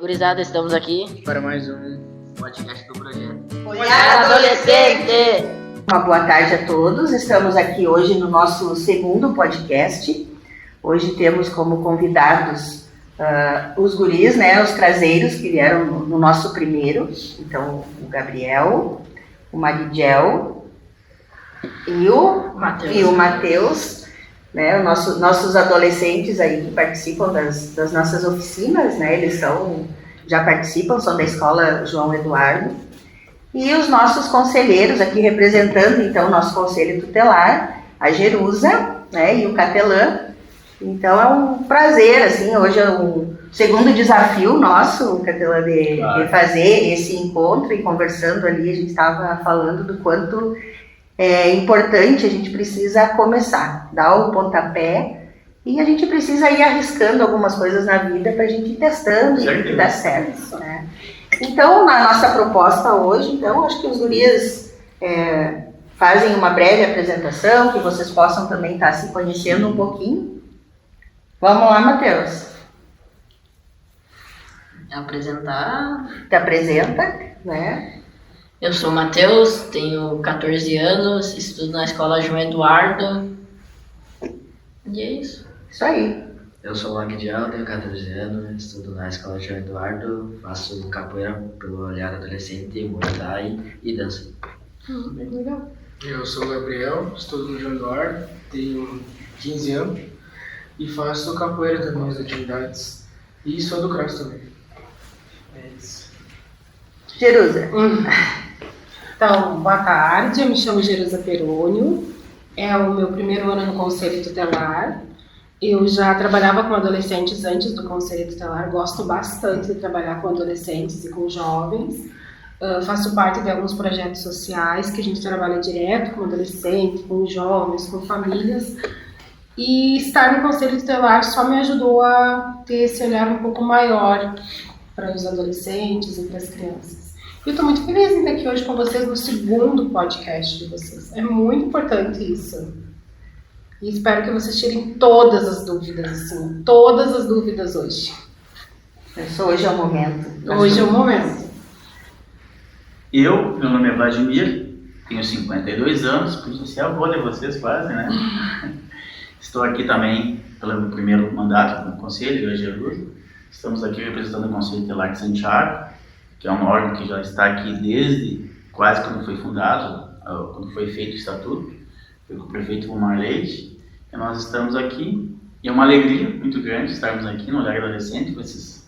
Gurizada, estamos aqui para mais um podcast do projeto Olhar Adolescente! Uma boa tarde a todos, estamos aqui hoje no nosso segundo podcast. Hoje temos como convidados os guris, né, os traseiros que vieram no nosso primeiro. Então, o Gabriel, o Maridiel e o Matheus, né, nossos adolescentes aí que participam das nossas oficinas, né, eles já participam, são da escola João Eduardo. E os nossos conselheiros aqui representando, então, o nosso conselho tutelar, a Jerusa, né, e o Capelã. Então é um prazer, assim, hoje é o segundo desafio nosso, Capelã, de fazer esse encontro, e conversando ali, a gente estava falando do quanto é importante, a gente precisa começar, dar o pontapé, e a gente precisa ir arriscando algumas coisas na vida para a gente ir testando e que dá certo, né? Então, na nossa proposta hoje, então, acho que os gurias fazem uma breve apresentação, que vocês possam também estar se conhecendo um pouquinho. Vamos lá, Matheus. Apresentar. Te apresenta, né? Eu sou o Matheus, tenho 14 anos, estudo na escola João Eduardo. E é isso. Isso aí. Eu sou o Magdiel, tenho 14 anos, estudo na escola João Eduardo, faço capoeira pelo Olhar Adolescente, Muay Thai e dança. Legal. Eu sou o Gabriel, estudo no João Eduardo, tenho 15 anos e faço capoeira também, as atividades. E sou do CRAS também. É isso. Jerusa. Então, boa tarde, eu me chamo Jerusa Perônio, é o meu primeiro ano no Conselho Tutelar. Eu já trabalhava com adolescentes antes do Conselho Tutelar, gosto bastante de trabalhar com adolescentes e com jovens. Faço parte de alguns projetos sociais que a gente trabalha direto com adolescentes, com jovens, com famílias. E estar no Conselho Tutelar só me ajudou a ter esse olhar um pouco maior para os adolescentes e para as crianças. Eu estou muito feliz em estar aqui hoje com vocês no segundo podcast de vocês. É muito importante isso. E espero que vocês tirem todas as dúvidas, assim, todas as dúvidas hoje. Hoje é o momento. Hoje é o momento. Meu nome é Vladimir, tenho 52 anos, podia ser avô de vocês quase, né? Estou aqui também pelo meu primeiro mandato no Conselho, eu e a Jerusa. Estamos aqui representando o Conselho Tutelar de Santiago, que é um órgão que já está aqui desde quase quando foi fundado, quando foi feito o estatuto, foi com o prefeito Omar Leite. E nós estamos aqui, e é uma alegria muito grande estarmos aqui no Olhar Adolescente com esses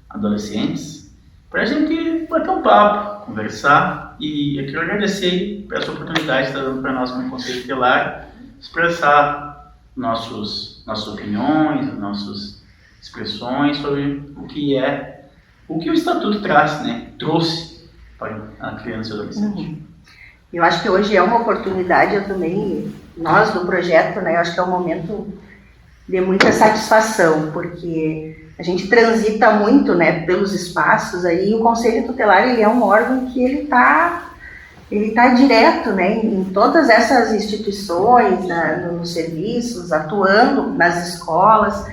adolescentes, para a gente bater um papo, conversar, e eu quero agradecer por essa oportunidade que está dando para nós como Conselho Tutelar, expressar nossas opiniões, nossas expressões sobre o que o Estatuto traz, né? Trouxe para a criança e adolescente. Eu acho que hoje é uma oportunidade, eu também, nós do projeto, né, eu acho que é um momento de muita satisfação, porque a gente transita muito, né, pelos espaços aí, e o Conselho Tutelar, ele é um órgão que ele tá direto, né, em todas essas instituições, nos serviços, atuando nas escolas,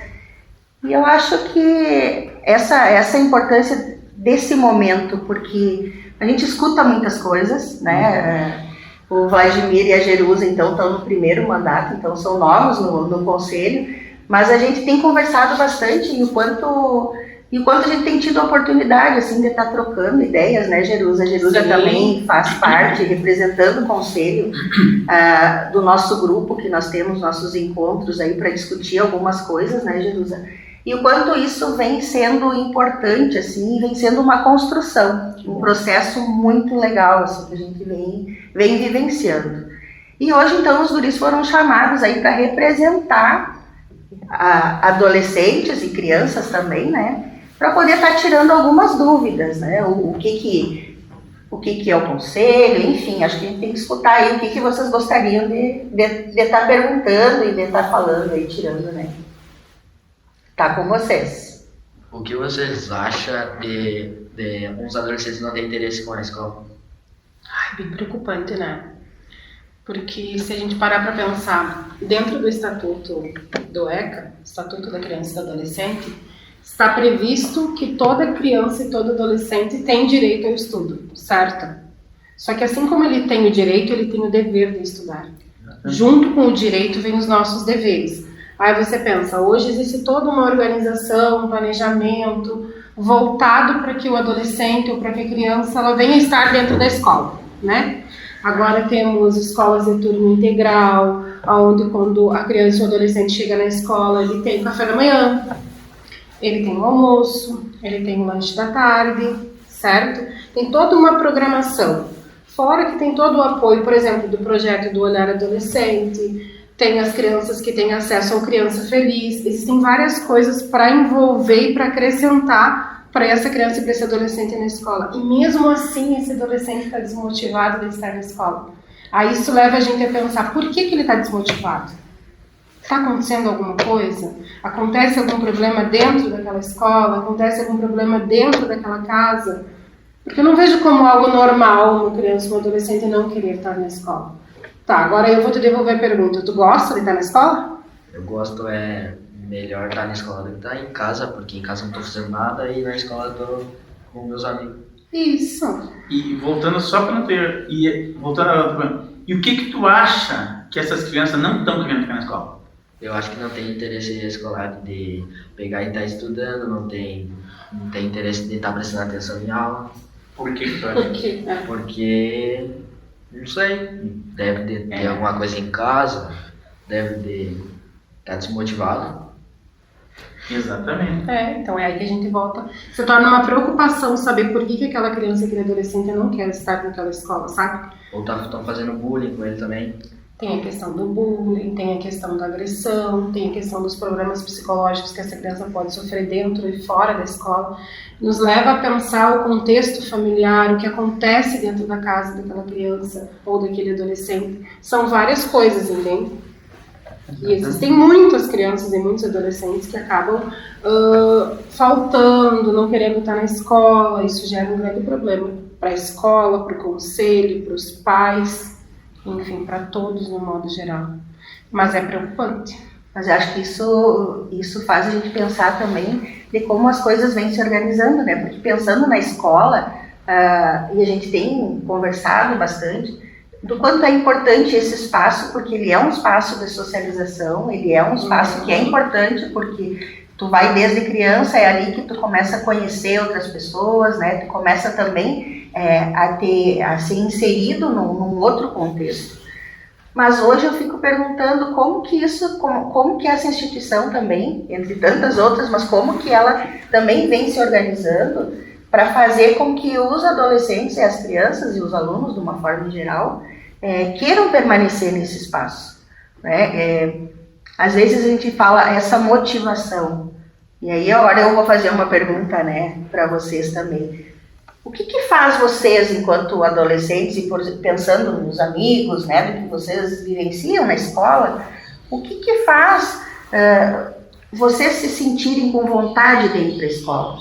e eu acho que essa importância desse momento, porque a gente escuta muitas coisas, né? O Vladimir e a Jerusa, então, estão no primeiro mandato, então são novos no conselho, mas a gente tem conversado bastante e o quanto a gente tem tido a oportunidade, assim, de estar trocando ideias, né, Jerusa? A Jerusa também faz parte, representando o conselho do nosso grupo, que nós temos nossos encontros aí para discutir algumas coisas, né, Jerusa? E o quanto isso vem sendo importante, assim, vem sendo uma construção, um processo muito legal, assim, que a gente vem vivenciando. E hoje, então, os guris foram chamados aí para representar adolescentes e crianças também, né, para poder estar tirando algumas dúvidas, né, o que é o conselho, enfim, acho que a gente tem que escutar aí o que vocês gostariam de estar perguntando e de estar falando aí, tirando, né. Tá com vocês. O que vocês acham de alguns adolescentes não terem interesse com a escola? Bem preocupante, né? Porque se a gente parar para pensar, dentro do Estatuto do ECA, Estatuto da Criança e do Adolescente, está previsto que toda criança e todo adolescente tem direito ao estudo, certo? Só que assim como ele tem o direito, ele tem o dever de estudar. Junto com o direito vem os nossos deveres. Aí você pensa, hoje existe toda uma organização, um planejamento voltado para que o adolescente ou para que a criança ela venha estar dentro da escola, né? Agora temos escolas de turno integral, onde quando a criança ou o adolescente chega na escola, ele tem o café da manhã, ele tem o almoço, ele tem o lanche da tarde, certo? Tem toda uma programação. Fora que tem todo o apoio, por exemplo, do projeto do Olhar Adolescente, tem as crianças que têm acesso ao Criança Feliz, existem várias coisas para envolver e para acrescentar para essa criança e para esse adolescente na escola. E mesmo assim, esse adolescente está desmotivado de estar na escola. Aí isso leva a gente a pensar, por que ele está desmotivado? Está acontecendo alguma coisa? Acontece algum problema dentro daquela escola? Acontece algum problema dentro daquela casa? Porque eu não vejo como algo normal uma criança ou um adolescente não querer estar na escola. Tá, agora eu vou te devolver a pergunta. Tu gosta de estar na escola? Eu gosto, melhor estar na escola do que estar em casa, porque em casa eu não estou fazendo nada e na escola eu estou com meus amigos. Isso. E voltando só para não ter... voltando a outra coisa. E o que tu acha que essas crianças não estão querendo ficar na escola? Eu acho que não tem interesse escolar de pegar e estar estudando, não tem interesse de estar prestando atenção em aula. Por que tu acha? Por quê? Porque, não sei, deve de ter alguma coisa em casa, deve de estar desmotivado. Exatamente. Então é aí que a gente volta. Se torna uma preocupação saber por que aquela criança e aquele adolescente não quer estar naquela escola, sabe? Ou estão fazendo bullying com ele também. Tem a questão do bullying, tem a questão da agressão, tem a questão dos problemas psicológicos que essa criança pode sofrer dentro e fora da escola. Nos leva a pensar o contexto familiar, o que acontece dentro da casa daquela criança ou daquele adolescente. São várias coisas, entende? E existem muitas crianças e muitos adolescentes que acabam faltando, não querendo estar na escola. Isso gera um grande problema para a escola, para o conselho, para os pais, enfim, para todos no modo geral. Mas é preocupante. Mas eu acho que isso faz a gente pensar também de como as coisas vêm se organizando, né? Porque pensando na escola, e a gente tem conversado bastante, do quanto é importante esse espaço, porque ele é um espaço de socialização, ele é um espaço que é importante porque tu vai desde criança, é ali que tu começa a conhecer outras pessoas, né? Tu começa também a ser inserido num outro contexto. Mas hoje eu fico perguntando como que essa instituição também, entre tantas outras, mas como que ela também vem se organizando para fazer com que os adolescentes e as crianças e os alunos, de uma forma geral, queiram permanecer nesse espaço, né? Às vezes a gente fala essa motivação, e aí agora eu vou fazer uma pergunta, né, para vocês também. O que faz vocês, enquanto adolescentes, e pensando nos amigos, né, do que vocês vivenciam na escola, o que faz vocês se sentirem com vontade de ir para a escola?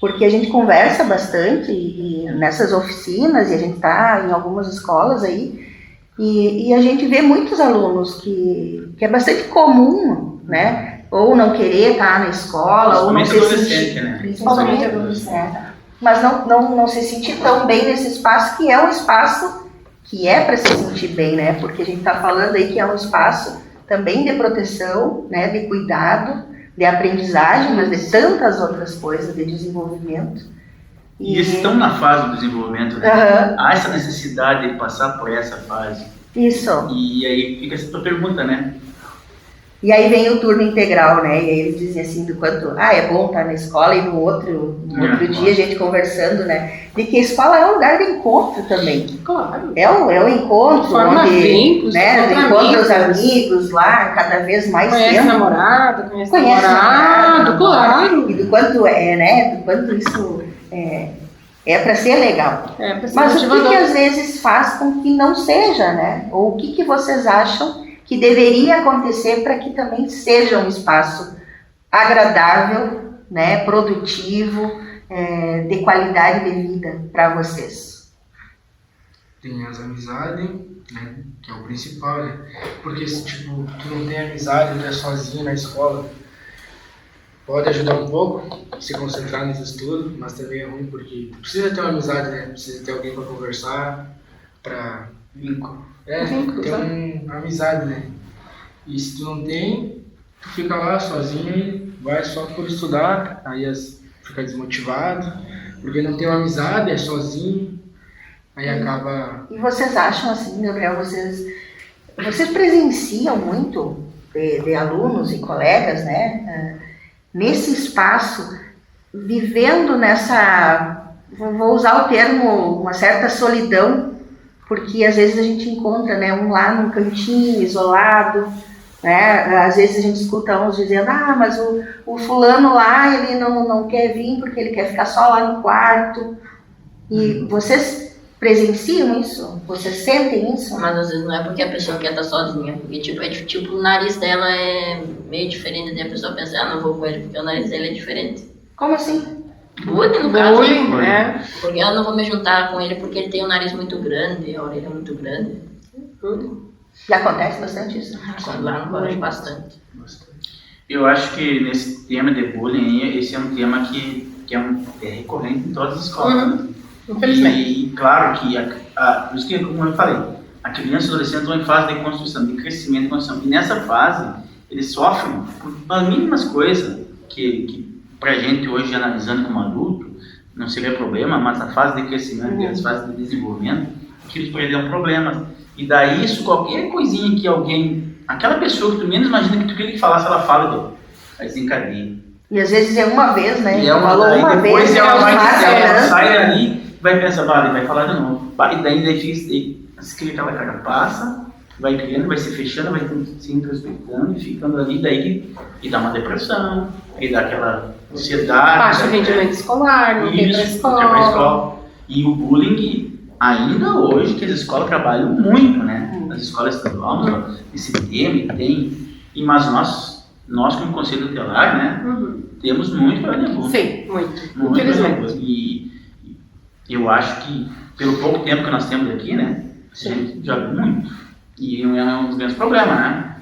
Porque a gente conversa bastante e nessas oficinas, e a gente está em algumas escolas aí, e a gente vê muitos alunos que é bastante comum, né, ou não querer estar na escola, ou não se sentir, né? Principalmente adolescente, mas não se sentir tão bem nesse espaço, que é um espaço que é para se sentir bem, né? Porque a gente está falando aí que é um espaço também de proteção, né? De cuidado, de aprendizagem, mas de tantas outras coisas, de desenvolvimento. E estão na fase do desenvolvimento, né? Há essa necessidade de passar por essa fase. Isso. E aí fica essa tua pergunta, né? E aí vem o turno integral, né? E aí eles dizem assim, do quanto, é bom estar na escola, e no outro dia a gente conversando, né? De que a escola é um lugar de encontro também. Claro. É o encontro, Forma onde, vínculos, né? Encontra os amigos lá, cada vez mais conhece tempo. namorada, conhece namorado, claro. E do quanto né? Do quanto isso é para ser legal. Pra ser Mas motivador. o que às vezes faz com que não seja, né? Ou o que vocês acham que deveria acontecer para que também seja um espaço agradável, né, produtivo, de qualidade de vida para vocês? Tem as amizades, né, que é o principal, né? Porque se tipo, tu não tem amizade, tu é sozinho na escola, pode ajudar um pouco, se concentrar nos estudos, mas também é ruim porque precisa ter uma amizade, né? Precisa ter alguém para conversar, para Vínculo. ter uma amizade, né? E se tu não tem, tu fica lá sozinho e vai só por estudar, aí fica desmotivado, porque não tem uma amizade, é sozinho, aí acaba... E vocês acham assim, Gabriel, vocês presenciam muito de alunos e colegas, né, nesse espaço, vivendo nessa, vou usar o termo, uma certa solidão, porque às vezes a gente encontra, né, um lá num cantinho, isolado, né, às vezes a gente escuta uns dizendo, mas o fulano lá, ele não quer vir porque ele quer ficar só lá no quarto. E vocês presenciam isso? Vocês sentem isso? Mas às vezes não é porque a pessoa quer estar sozinha, porque tipo, o nariz dela é meio diferente, e a pessoa pensa, não vou com ele porque o nariz dele é diferente. Como assim? Bullying, no caso. Bullying, né? Porque eu não vou me juntar com ele porque ele tem o nariz muito grande, a orelha muito grande. E acontece bastante isso? Lá no colégio bastante. Eu acho que nesse tema de bullying, esse é um tema que é recorrente em todas as escolas. Né? Infelizmente. E claro que, por isso que, como eu falei, a criança e o adolescente estão em fase de construção, de crescimento e construção. E nessa fase, eles sofrem por as mínimas coisas que pra gente hoje, analisando como adulto, não seria problema, mas a fase de crescimento e as fases de desenvolvimento, aquilo perdeu problemas. E daí isso, qualquer coisinha que alguém, aquela pessoa que tu menos imagina que tu queria que falasse, ela fala, aí desencadeia. E às vezes é uma vez, né? E falou uma depois vez, ela sai ali, vai pensar, vai falar de novo. E daí é difícil, aquela cara passa, vai criando, vai se fechando, vai se introspectando e ficando ali, daí e dá uma depressão, aí dá aquela ansiedade. Baixo rendimento escolar, não tem pra escola. E o bullying, ainda hoje, que as escolas trabalham muito, né? As escolas estaduais, esse tema mas nós como Conselho Tutelar, né? Temos muito para levar. Sim, muito. Infelizmente. E eu acho que, pelo pouco tempo que nós temos aqui, né? A gente já viu muito. E é um dos grandes problemas, né?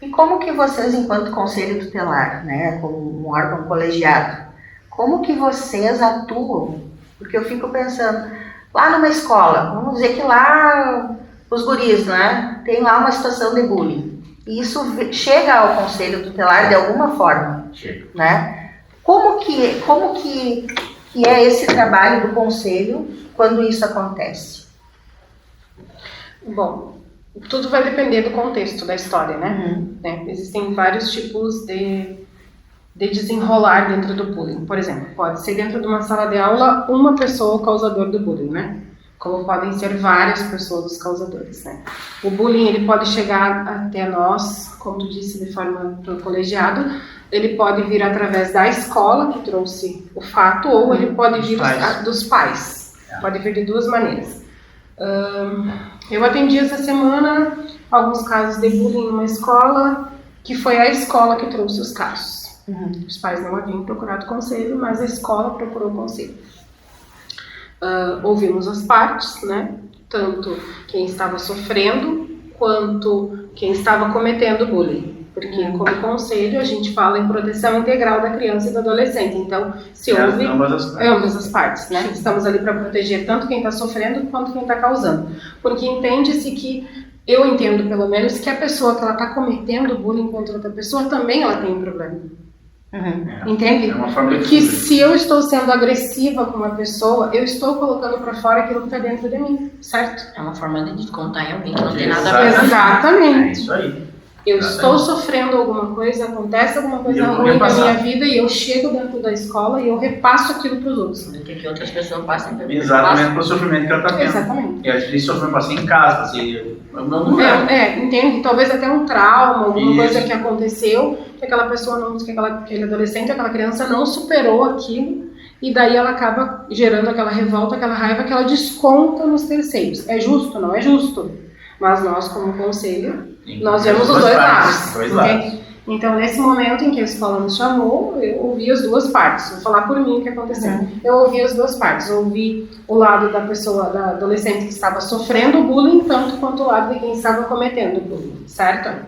E como que vocês, enquanto Conselho Tutelar, né, como um órgão colegiado, como que vocês atuam? Porque eu fico pensando, lá numa escola, vamos dizer que lá os guris, né, tem lá uma situação de bullying. E isso chega ao Conselho Tutelar de alguma forma, né? Como que é esse trabalho do Conselho quando isso acontece? Bom, tudo vai depender do contexto da história, né? Existem vários tipos de desenrolar dentro do bullying. Por exemplo, pode ser dentro de uma sala de aula uma pessoa o causador do bullying, né? Como podem ser várias pessoas os causadores, né? O bullying, ele pode chegar até nós, como tu disse, de forma do colegiado, ele pode vir através da escola, que trouxe o fato, ou ele pode vir dos pais. Pode vir de duas maneiras. Eu atendi essa semana alguns casos de bullying numa escola, que foi a escola que trouxe os casos. Os pais não haviam procurado conselho, mas a escola procurou conselho. Ouvimos as partes, né? Tanto quem estava sofrendo, quanto quem estava cometendo bullying. Porque, como conselho, a gente fala em proteção integral da criança e do adolescente. Então, se houve ambas as partes, né? Estamos ali para proteger tanto quem está sofrendo, quanto quem está causando. Porque entende-se que, eu entendo pelo menos, que a pessoa que ela está cometendo bullying contra outra pessoa, também ela tem um problema. Entende? É uma forma de que se eu estou sendo agressiva com uma pessoa, eu estou colocando para fora aquilo que está dentro de mim, certo? É uma forma de descontar em alguém que não tem nada a ver. Exatamente. É isso aí. Eu estou sofrendo alguma coisa, acontece alguma coisa ruim na minha vida e eu chego dentro da escola e eu repasso aquilo para os outros. Do que outras pessoas passem por Exatamente pelo sofrimento que ela está tendo. Exatamente. E às vezes sofrendo assim em casa, entende? Talvez até um trauma, alguma coisa que aconteceu, que aquela pessoa não, que aquele adolescente, aquela criança não superou aquilo, e daí ela acaba gerando aquela revolta, aquela raiva que ela desconta nos terceiros. É justo? Não é justo. Mas nós, como conselho, nós vemos os dois lados. Então, nesse momento em que a escola nos chamou, eu ouvi as duas partes. Vou falar por mim o que aconteceu. Eu ouvi as duas partes. Ouvi o lado da pessoa, da adolescente que estava sofrendo bullying, tanto quanto o lado de quem estava cometendo bullying, certo?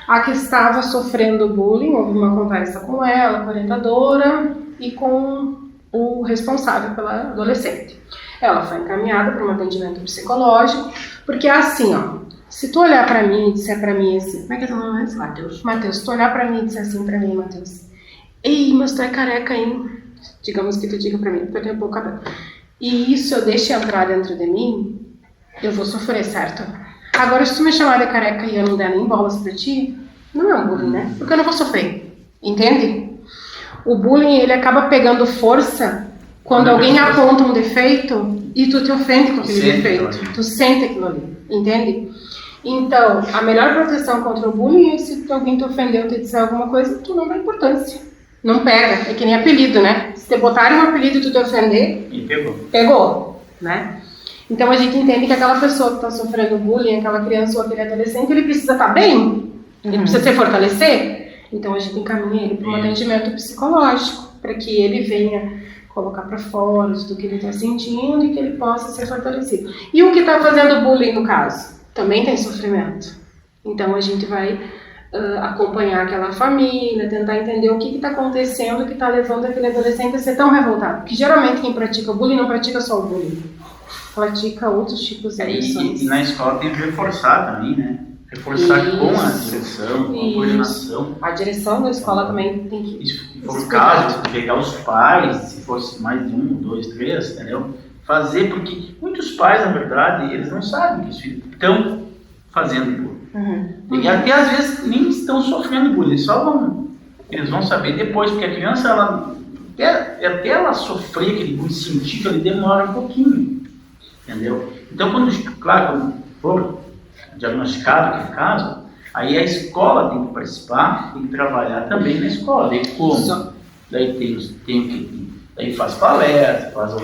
A que estava sofrendo bullying, houve uma conversa com ela, com a orientadora e com o responsável pela adolescente. Ela foi encaminhada para um atendimento psicológico, porque é assim, ó, se tu olhar para mim e disser para mim assim, como é que é teu nome mesmo? Matheus, se tu olhar para mim e disser assim para mim, Matheus, ei, mas tu é careca, hein? Digamos que tu diga para mim, porque eu tenho pouco cabelo. E isso eu deixo entrar dentro de mim, eu vou sofrer, certo? Agora, se tu me chamar de careca e eu não der nem bolas pra ti, não é um bullying, né? Porque eu não vou sofrer, entende? O bullying, ele acaba pegando força quando alguém aponta um defeito e tu te ofende com aquele defeito. Tu sente aquilo ali, entende? Então, a melhor proteção contra o bullying é se alguém te ofendeu ou te disser alguma coisa, tu não dá importância. Não pega, é que nem apelido, né? Se te botarem um apelido e tu te ofender, E pegou. pegou, né? Então a gente entende que aquela pessoa que está sofrendo bullying, aquela criança ou aquele adolescente, ele precisa estar bem, ele precisa se fortalecer. Então a gente encaminha ele para um atendimento psicológico, para que ele venha colocar para fora tudo que ele está sentindo e que ele possa ser fortalecido. E o que está fazendo bullying no caso? Também tem sofrimento. Então a gente vai acompanhar aquela família, tentar entender o que está acontecendo, que está levando aquele adolescente a ser tão revoltado. Porque geralmente quem pratica o bullying não pratica só o bullying, pratica outros tipos de agressões. E na escola tem que reforçar também, né? Reforçar com a direção, com a coordenação. A direção da escola também tem que... Se for o caso, pegar os pais, se fosse mais de 1, 2, 3, entendeu? Fazer, porque muitos pais, na verdade, eles não sabem que os filhos estão fazendo bullying. E até às vezes nem estão sofrendo bullying, eles vão saber depois, porque a criança, até ela sofrer aquele bullying, sentir que ele demora um pouquinho, entendeu? Então, quando for diagnosticado aquele caso, aí a escola tem que participar, tem que trabalhar também na escola. Daí como? Daí faz palestra, faz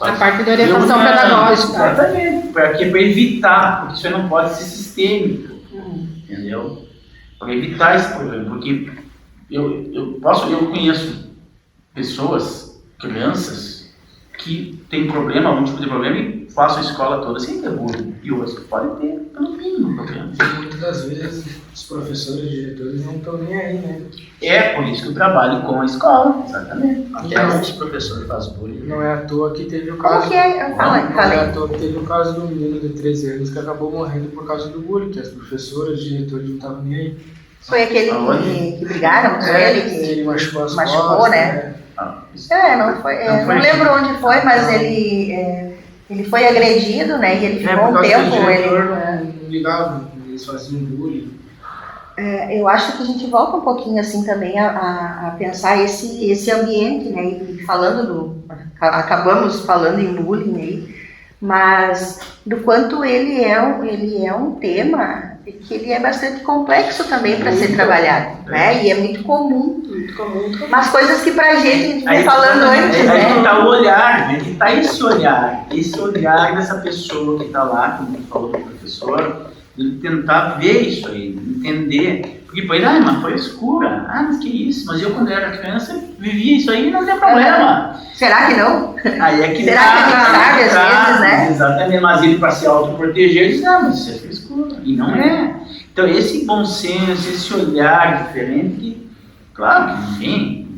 a parte da orientação pedagógica. Exatamente, para evitar, porque isso aí não pode ser sistêmico, entendeu? Para evitar esse problema, porque eu conheço pessoas, crianças, que têm problema, algum tipo de problema, e faço a escola toda sem ter bullying. E outros que podem ter, pelo mínimo, problema. Muitas das vezes os professores e diretores não estão nem aí, né? É por isso que eu trabalho com a escola, exatamente. Até os professores fazem bullying. Não é à toa que teve o Como caso. que é? Não é à toa que teve o caso do menino de 13 anos que acabou morrendo por causa do bullying, que as professoras e diretores não estavam nem aí. Foi aquele que brigaram com ele, que ele machucou as machucou, costas, né? Não foi Não lembro onde foi, mas ele foi agredido, né? E ele ficou um tempo. O diretor não ligava, eles faziam bullying. Eu acho que a gente volta um pouquinho assim também a pensar esse ambiente, né? E acabamos falando em bullying aí, mas do quanto ele é um tema que ele é bastante complexo também para ser trabalhado, né? E é muito comum. Muito comum. Mas coisas que pra gente vai falando antes, aí né? que tá o olhar, né? Que tá esse olhar dessa pessoa que tá lá, como falou do professor, ele tentar ver isso aí, entender. Porque depois, mas foi escura, mas que isso? Mas eu quando era criança vivia isso aí e não tem problema. Será que não? Aí é que Será que a gente sabe às vezes, né? Exatamente, mas ele para se autoproteger, ele diz, mas isso é frescura. E não é. Então esse bom senso, esse olhar diferente, que, claro que ninguém,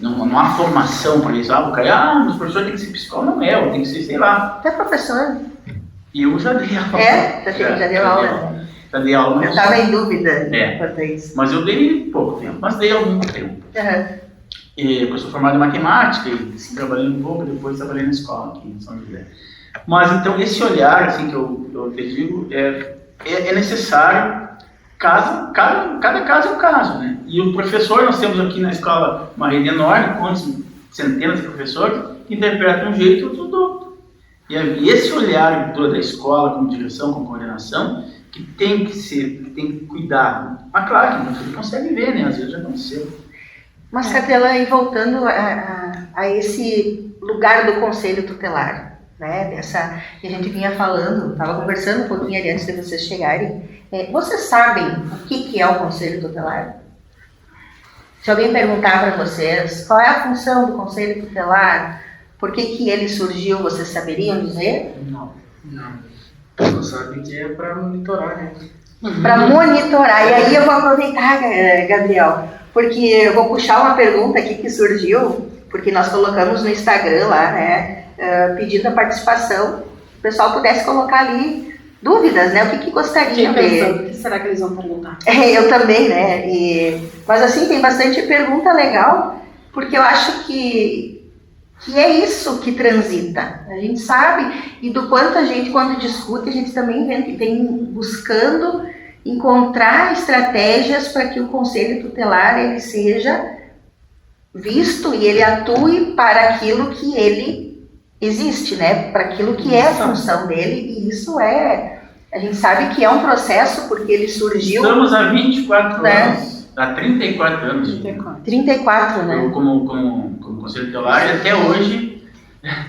não há formação para isso. O cara, os professores têm que ser psicólogo, não é, tem que ser, sei lá. Até professor. E eu já dei aula. Já deu aula. Já dei aula. Eu estava em dúvida quanto a isso. Mas eu dei pouco tempo, mas dei algum tempo. Eu sou formado em matemática e trabalhei um pouco, depois trabalhei na escola aqui em São José. Mas então esse olhar, assim, que eu te digo, é necessário, cada caso é um caso, né? E o professor, nós temos aqui na escola uma rede enorme, com centenas de professores, que interpretam um jeito e outro do outro. E esse olhar da escola, como direção, como coordenação, que tem que cuidar. Mas claro que não consegue ver, né? Às vezes já aconteceu. Mas, Capela, e voltando a esse lugar do conselho tutelar, né? Dessa que a gente vinha falando, estava conversando um pouquinho ali antes de vocês chegarem. Vocês sabem o que é o conselho tutelar? Se alguém perguntar para vocês qual é a função do conselho tutelar, por que ele surgiu, vocês saberiam dizer? Não. Só sabe que é para monitorar, né? para monitorar. E aí eu vou aproveitar, Gabriel, porque eu vou puxar uma pergunta aqui que surgiu, porque nós colocamos no Instagram lá, né, pedindo a participação, o pessoal pudesse colocar ali dúvidas, né, o que gostariam de... O que será que eles vão perguntar? Eu também, né, mas assim, tem bastante pergunta legal, porque eu acho que é isso que transita, a gente sabe, e do quanto a gente, quando discute, a gente também vem buscando encontrar estratégias para que o Conselho Tutelar ele seja visto e ele atue para aquilo que ele existe, né? Para aquilo que é a função dele, e isso a gente sabe que é um processo porque ele surgiu... Estamos há 24 né? anos, há 34 anos. 34, né? Como Conselho Tutelar, e até hoje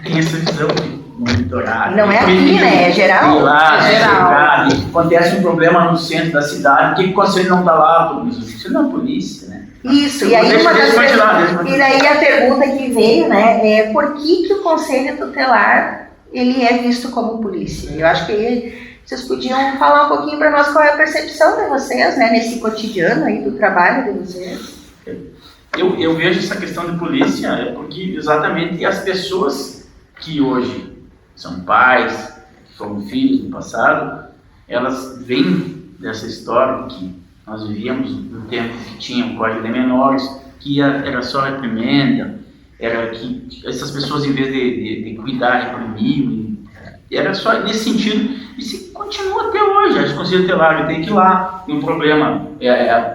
tem essa visão de monitorar. E não é aqui, né? É geral. Ir lá, É geral. chegar, e acontece um problema no centro da cidade, por que o Conselho não está lá? Isso não é polícia, né? Isso, e aí e daí a pergunta que veio, né, é por que o Conselho Tutelar ele é visto como polícia? Eu acho que vocês podiam falar um pouquinho para nós qual é a percepção de vocês, né, nesse cotidiano aí do trabalho de vocês. Eu vejo essa questão de polícia porque exatamente as pessoas que hoje são pais, que foram filhos no passado, elas vêm dessa história que nós vivíamos um tempo que tinha o Código de Menores, que era só reprimenda, era que essas pessoas, em vez de cuidar, reprimiam, era só nesse sentido, e se continua até hoje. Acho que o Conselho Tutelar tem que ir lá, tem um problema,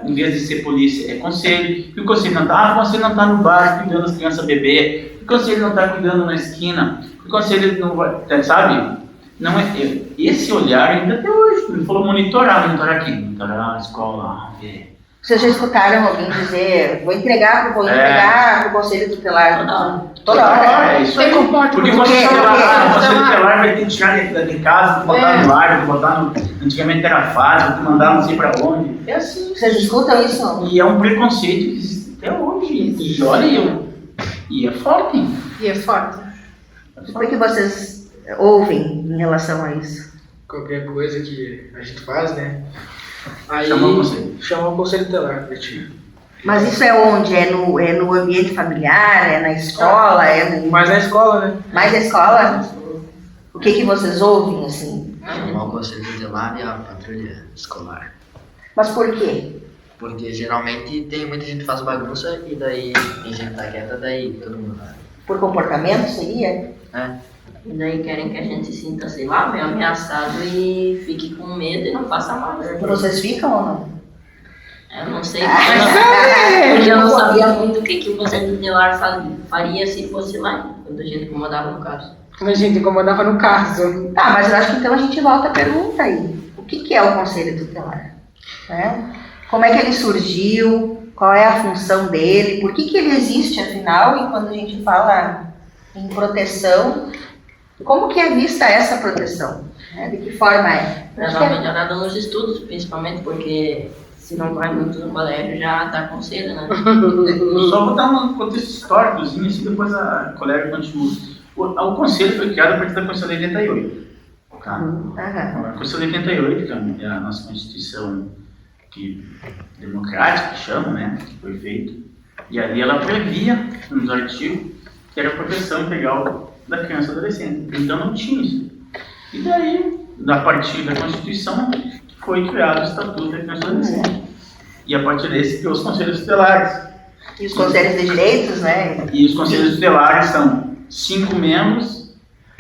em vez de ser polícia, é conselho, e o conselho não está no bar cuidando das crianças bebê, o conselho não está cuidando na esquina, o conselho não vai, sabe? Não é, esse olhar ainda até hoje, ele falou monitorar aqui, monitorar a escola, ver. Vocês já escutaram alguém dizer, vou entregar para o Conselho Tutelar? Toda hora. É isso aí. Porque o Conselho Tutelar vai ter que tirar de casa, botar no ar, botar antigamente era fácil, mandar não sei para onde. É assim. Vocês escutam isso? E é um preconceito que existe até hoje. E olha, e é forte. E é forte. O que vocês ouvem em relação a isso? Qualquer coisa que a gente faz, né? Aí Chama o Conselho Tutelar pra ti. Mas isso é onde? É no ambiente familiar? É na escola? Mas na escola, né? Mais na escola? O que vocês ouvem, assim? Chamar o Conselho Tutelar e a patrulha escolar. Mas por quê? Porque geralmente tem muita gente que faz bagunça e daí tem gente que tá quieta, daí todo mundo vai. Por comportamento, seria? E daí querem que a gente se sinta, sei lá, meio ameaçado e fique com medo e não faça mais. Vocês ficam ou não? Eu não sei, porque eu não sabia muito o que o Conselho Tutelar faria se fosse lá, quando a gente incomodava no caso. Quando a gente incomodava no caso. Tá, mas eu acho que então a gente volta à pergunta aí. O que é o Conselho Tutelar? Né? Como é que ele surgiu? Qual é a função dele? Por que ele existe, afinal? E quando a gente fala em proteção, como que é vista essa proteção? Né? De que forma é? Para dar uma melhorada nos estudos, principalmente porque se não vai muito no colégio já está com cedo, né? Só vou dar um contexto históricozinho, assim depois a colega continua. O Conselho foi criado a partir da Constituição de 88. Tá? A Constituição de 88, que é a nossa Constituição democrática, que chama, né? Que foi feita. E ali ela previa, nos artigos, que era a proteção integral da criança e do adolescente. Então não tinha isso. E daí, a partir da Constituição, foi criado o Estatuto da Criança e do Adolescente. E a partir desse, criou os Conselhos Tutelares. E os Conselhos de Direitos, né? E os Conselhos Tutelares são 5 membros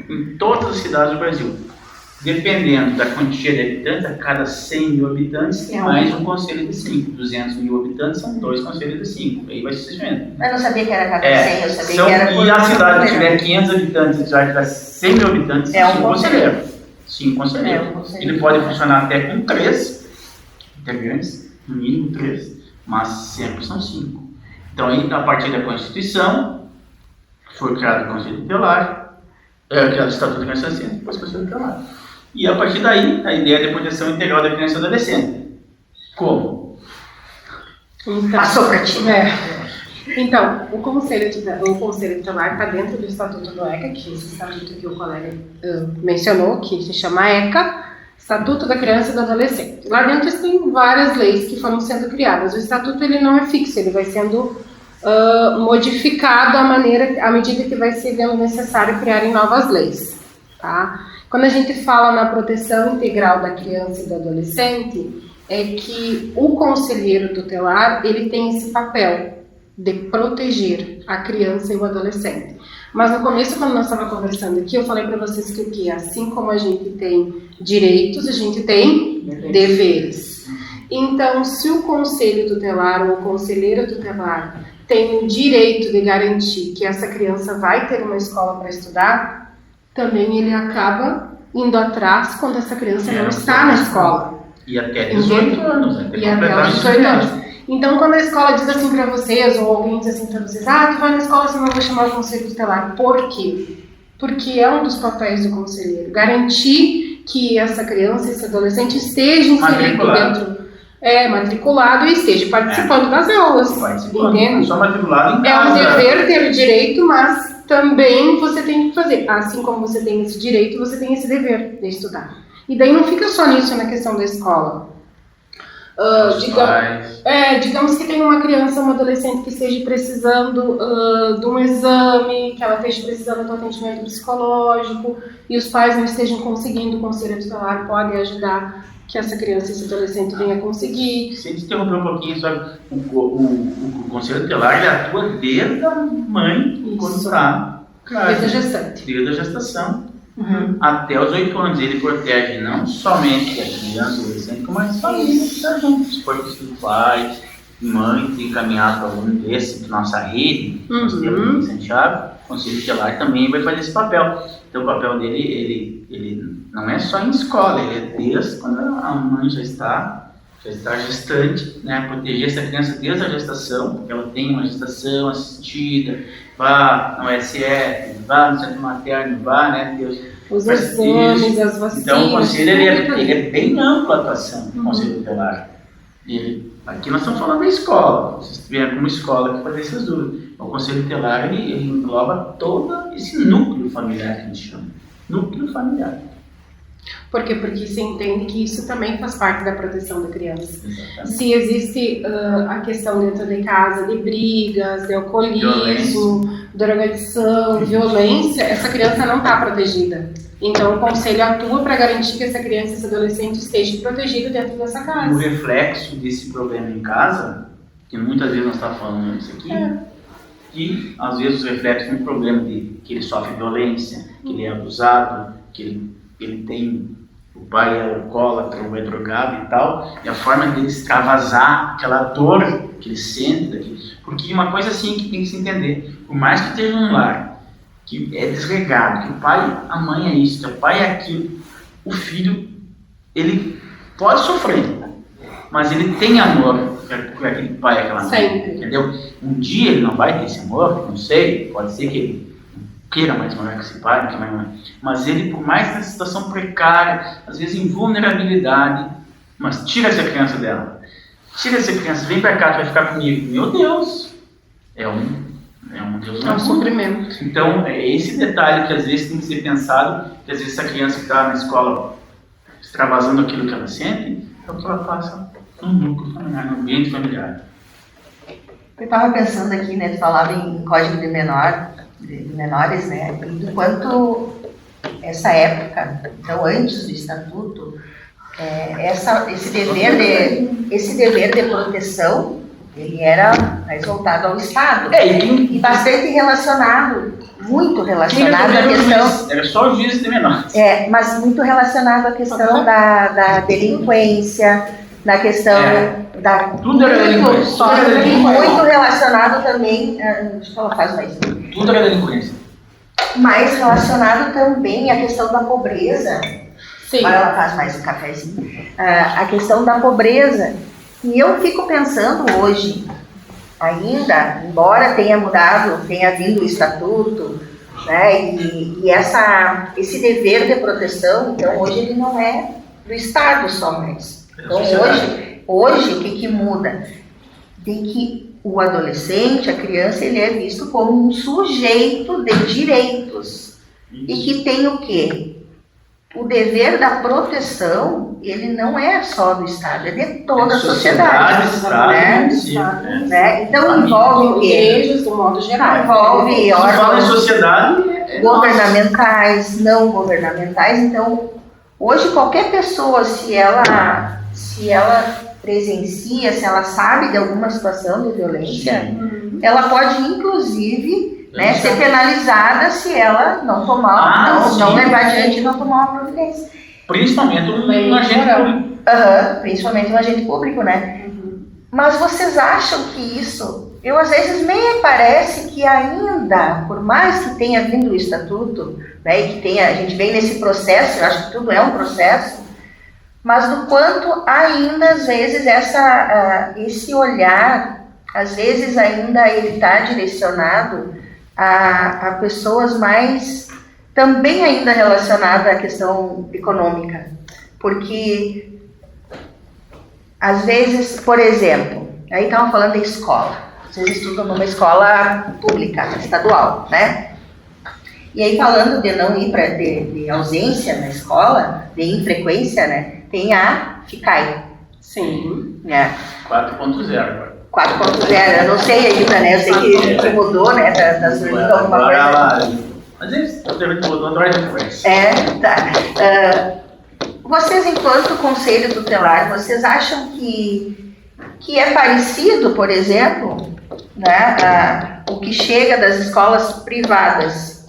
em todas as cidades do Brasil. Dependendo da quantia de habitantes, a cada 100 mil habitantes tem mais um conselho de 5. 200 mil habitantes são 2 conselhos de 5. Aí vai se sucedendo. Eu não sabia que era cada 100, eu sabia que era... E a cidade tiver 500 habitantes, a cidade tiver 100 mil habitantes, é um conselheiro. 5 conselheiros. Ele pode funcionar até com 3 integrantes, no mínimo 3, mas sempre são 5. Então, aí, a partir da Constituição, foi criado o Conselho Tutelar, criado o Estatuto da Criança e Adolescente, depois o Conselho Tutelar. E a partir daí, a ideia de proteção integral da criança e do adolescente. Como? Então, passou para ti. Então, o Conselho Tutelar está dentro do Estatuto do ECA, que é esse estatuto que o colega mencionou, que se chama ECA, Estatuto da Criança e do Adolescente. Lá dentro tem várias leis que foram sendo criadas. O estatuto ele não é fixo, ele vai sendo modificado à medida que vai se vendo necessário criarem novas leis. Tá? Quando a gente fala na proteção integral da criança e do adolescente, é que o conselheiro tutelar ele tem esse papel de proteger a criança e o adolescente. Mas no começo, quando nós estávamos conversando aqui, eu falei para vocês que assim como a gente tem direitos, a gente tem deveres. Então, se o conselho tutelar ou o conselheiro tutelar tem o direito de garantir que essa criança vai ter uma escola para estudar, também ele acaba indo atrás quando essa criança não está na escola. E até 18 anos, né? E até os 18 anos. Então, quando a escola diz assim para vocês, ou alguém diz assim para vocês, tu vai na escola, senão eu vou chamar o conselho tutelar. Por quê? Porque é um dos papéis do conselheiro. Garantir que essa criança, esse adolescente esteja inserido dentro, matriculado e esteja participando das aulas. Entende? Só matriculado em É casa. um dever ter o direito, mas também você tem que fazer. Assim como você tem esse direito, você tem esse dever de estudar. E daí não fica só nisso na questão da escola. Digamos que tem uma criança, uma adolescente que esteja precisando de um exame, que ela esteja precisando de um atendimento psicológico e os pais não estejam conseguindo, o conselho tutelar pode ajudar que essa criança, esse adolescente venha conseguir. Se a gente interromper um pouquinho, sabe, o conselho tutelar ele atua desde a mãe, quando está Desde a gestante. Desde a gestação. Até os 8 anos, ele protege não somente a criança, o adolescente, como a família que está junto. Se for preciso pai, mãe, tem encaminhado para aluno desse, nossa rede, nós temos em Santiago, o conselho tutelar também vai fazer esse papel. Então o papel dele, ele não é só em escola, ele é desde quando a mãe já está gestante, né, proteger essa criança desde a gestação, porque ela tem uma gestação assistida, vá no SF, vá no centro materno, vá, né, Deus. Os exames, as vacinas. Então o conselho ele é bem amplo a atuação do conselho tutelar. Aqui nós estamos falando da escola, vocês vieram como escola que fazer essas dúvidas. O conselho tutelar ele engloba todo esse núcleo familiar que a gente chama. Núcleo familiar. Por quê? Porque se entende que isso também faz parte da proteção da criança. Exatamente. Se existe a questão dentro de casa de brigas, de alcoolismo, drogadição, violência, essa criança não está protegida. Então o conselho atua para garantir que essa criança, esse adolescente esteja protegido dentro dessa casa. O reflexo desse problema em casa, que muitas vezes nós estamos falando isso aqui, que às vezes o reflexo é um problema de que ele sofre violência, que ele é abusado, que ele tem, o pai é alcoólatra, ou é drogado e tal, e a forma dele extravasar aquela dor que ele sente daqui. Porque uma coisa assim que tem que se entender, por mais que esteja um lar que é desregado, que o pai, a mãe é isso, que o pai é aquilo, o filho, ele pode sofrer, mas ele tem amor por aquele pai, aquela mãe, sempre. Entendeu? Um dia ele não vai ter esse amor, não sei, pode ser que ele queira mais morar com esse pai, que mãe, mas ele, por mais nessa situação precária, às vezes em vulnerabilidade, mas tira essa criança dela, tira essa criança, vem pra cá, tu vai ficar comigo, meu Deus, é um Deus É um sofrimento. Então, é esse detalhe que às vezes tem que ser pensado, que às vezes essa criança que está na escola extravasando aquilo que ela sente, é o que ela passa no núcleo familiar, no ambiente familiar. Eu estava pensando aqui, né, tu falava em código de menores, né, e do quanto essa época, então antes do estatuto, esse dever de proteção, ele era mais voltado ao Estado e bastante relacionado, muito relacionado à questão... Era só o juiz de menores. Mas muito relacionado à questão da delinquência, na questão da... Tudo era delinquência. Muito relacionado também... Deixa eu falar, faz mais. Tudo era delinquência. Mais relacionado também à questão da pobreza. Sim. Agora ela faz mais um cafezinho. A questão da pobreza. E eu fico pensando hoje, ainda, embora tenha mudado, tenha vindo o estatuto, né, e esse dever de proteção, então hoje ele não é do Estado só mais. Então hoje o que muda? Tem que o adolescente, a criança, ele é visto como um sujeito de direitos. E que tem o quê? o dever da proteção, ele não é só do Estado, é de toda a sociedade. Né? Então envolve o quê? Igrejas, do modo geral. Envolve órgãos sociedade governamentais, não governamentais. Então, hoje qualquer pessoa, se ela presencia, se ela sabe de alguma situação de violência, ela pode inclusive, né, ser penalizada se ela não tomar, não levar adiante e não tomar uma providência. Principalmente um agente público. Principalmente um agente público, né? Mas vocês acham que isso... Eu, às vezes, me parece que ainda, por mais que tenha vindo o estatuto, né, e que a gente vem nesse processo, eu acho que tudo é um processo, mas do quanto ainda, às vezes, esse olhar, às vezes ainda ele está direcionado a pessoas mais, também ainda relacionadas à questão econômica. Porque, às vezes, por exemplo, aí estavam falando da escola. Vocês estudam numa escola pública, estadual, né? E aí, falando de não ir de ausência na escola, de infrequência, né? Tem a FICAI. Sim. Né? 4.0. 4.0, eu não sei ainda, né? Eu sei que mudou, né? Das alguma coisa. Mas eles mudou agora depois. Tá. Vocês, enquanto conselho tutelar, vocês acham que é parecido, por exemplo, né, o que chega das escolas privadas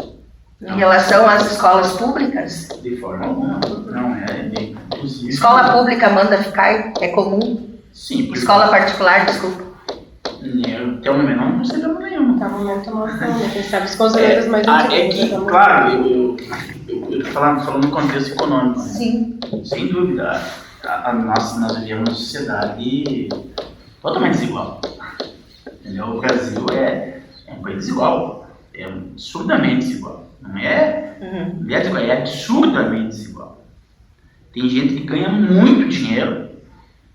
em relação às escolas públicas? De forma não é inclusive. Escola pública manda ficar, é comum? Sim. Escola particular, desculpa. Até o momento não recebemos nenhuma. Até o momento não, quem sabe os conselheiros mais antigos. Claro, eu estou falando no contexto econômico. Né? Sim. Sem dúvida, nós vivemos uma sociedade totalmente desigual. Entendeu? O Brasil é um país desigual, é absurdamente desigual. Não é? É absurdamente desigual. Tem gente que ganha muito dinheiro,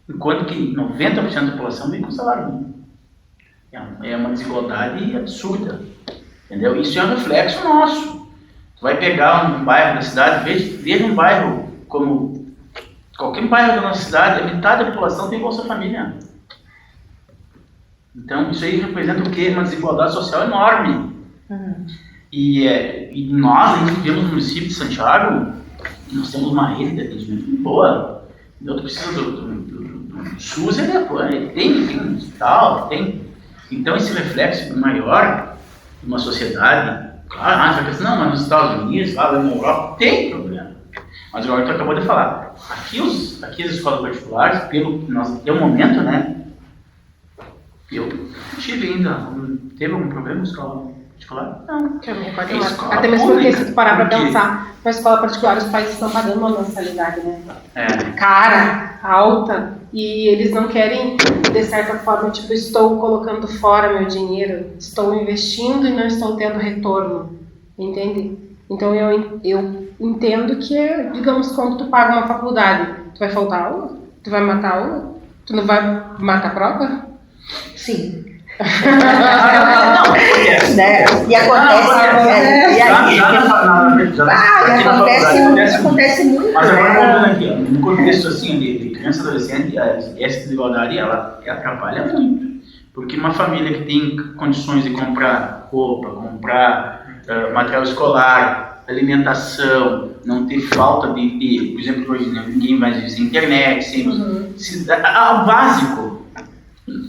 enquanto que 90% da população vive com salário mínimo. É uma desigualdade absurda. Entendeu? Isso é um reflexo nosso. Tu vai pegar um bairro da cidade, veja um bairro como qualquer bairro da nossa cidade, a metade da população tem Bolsa Família. Então, isso aí representa o quê? Uma desigualdade social enorme. E nós, a gente vivemos no município de Santiago, nós temos uma rede de atendimento muito boa. Então, tu precisa do SUS, ele tem um hospital, tem. Então, esse reflexo maior de uma sociedade, claro, vai pensar, não, mas nos Estados Unidos, lá na Europa, tem problema. Mas agora tu acabou de falar, aqui as escolas particulares, até o momento, né, eu tive ainda, teve algum problema na escola particular? Não. Eu me recordo mais. Até mesmo porque se tu parar pra pensar, na escola particular os pais estão pagando uma mensalidade, né? Cara, alta, e eles não querem, de certa forma, tipo, estou colocando fora meu dinheiro, estou investindo e não estou tendo retorno, entende? Então eu entendo que é, digamos, quando tu paga uma faculdade, tu vai faltar aula? Tu vai matar aula? Tu não vai matar a prova? Sim. Não, né? E acontece muito. Mas agora, voltando aqui, no contexto assim, de criança e adolescente, essa desigualdade ela atrapalha muito. Porque uma família que tem condições de comprar roupa, comprar material escolar, alimentação, não ter falta de por exemplo, hoje ninguém mais vive sem internet, sem básico.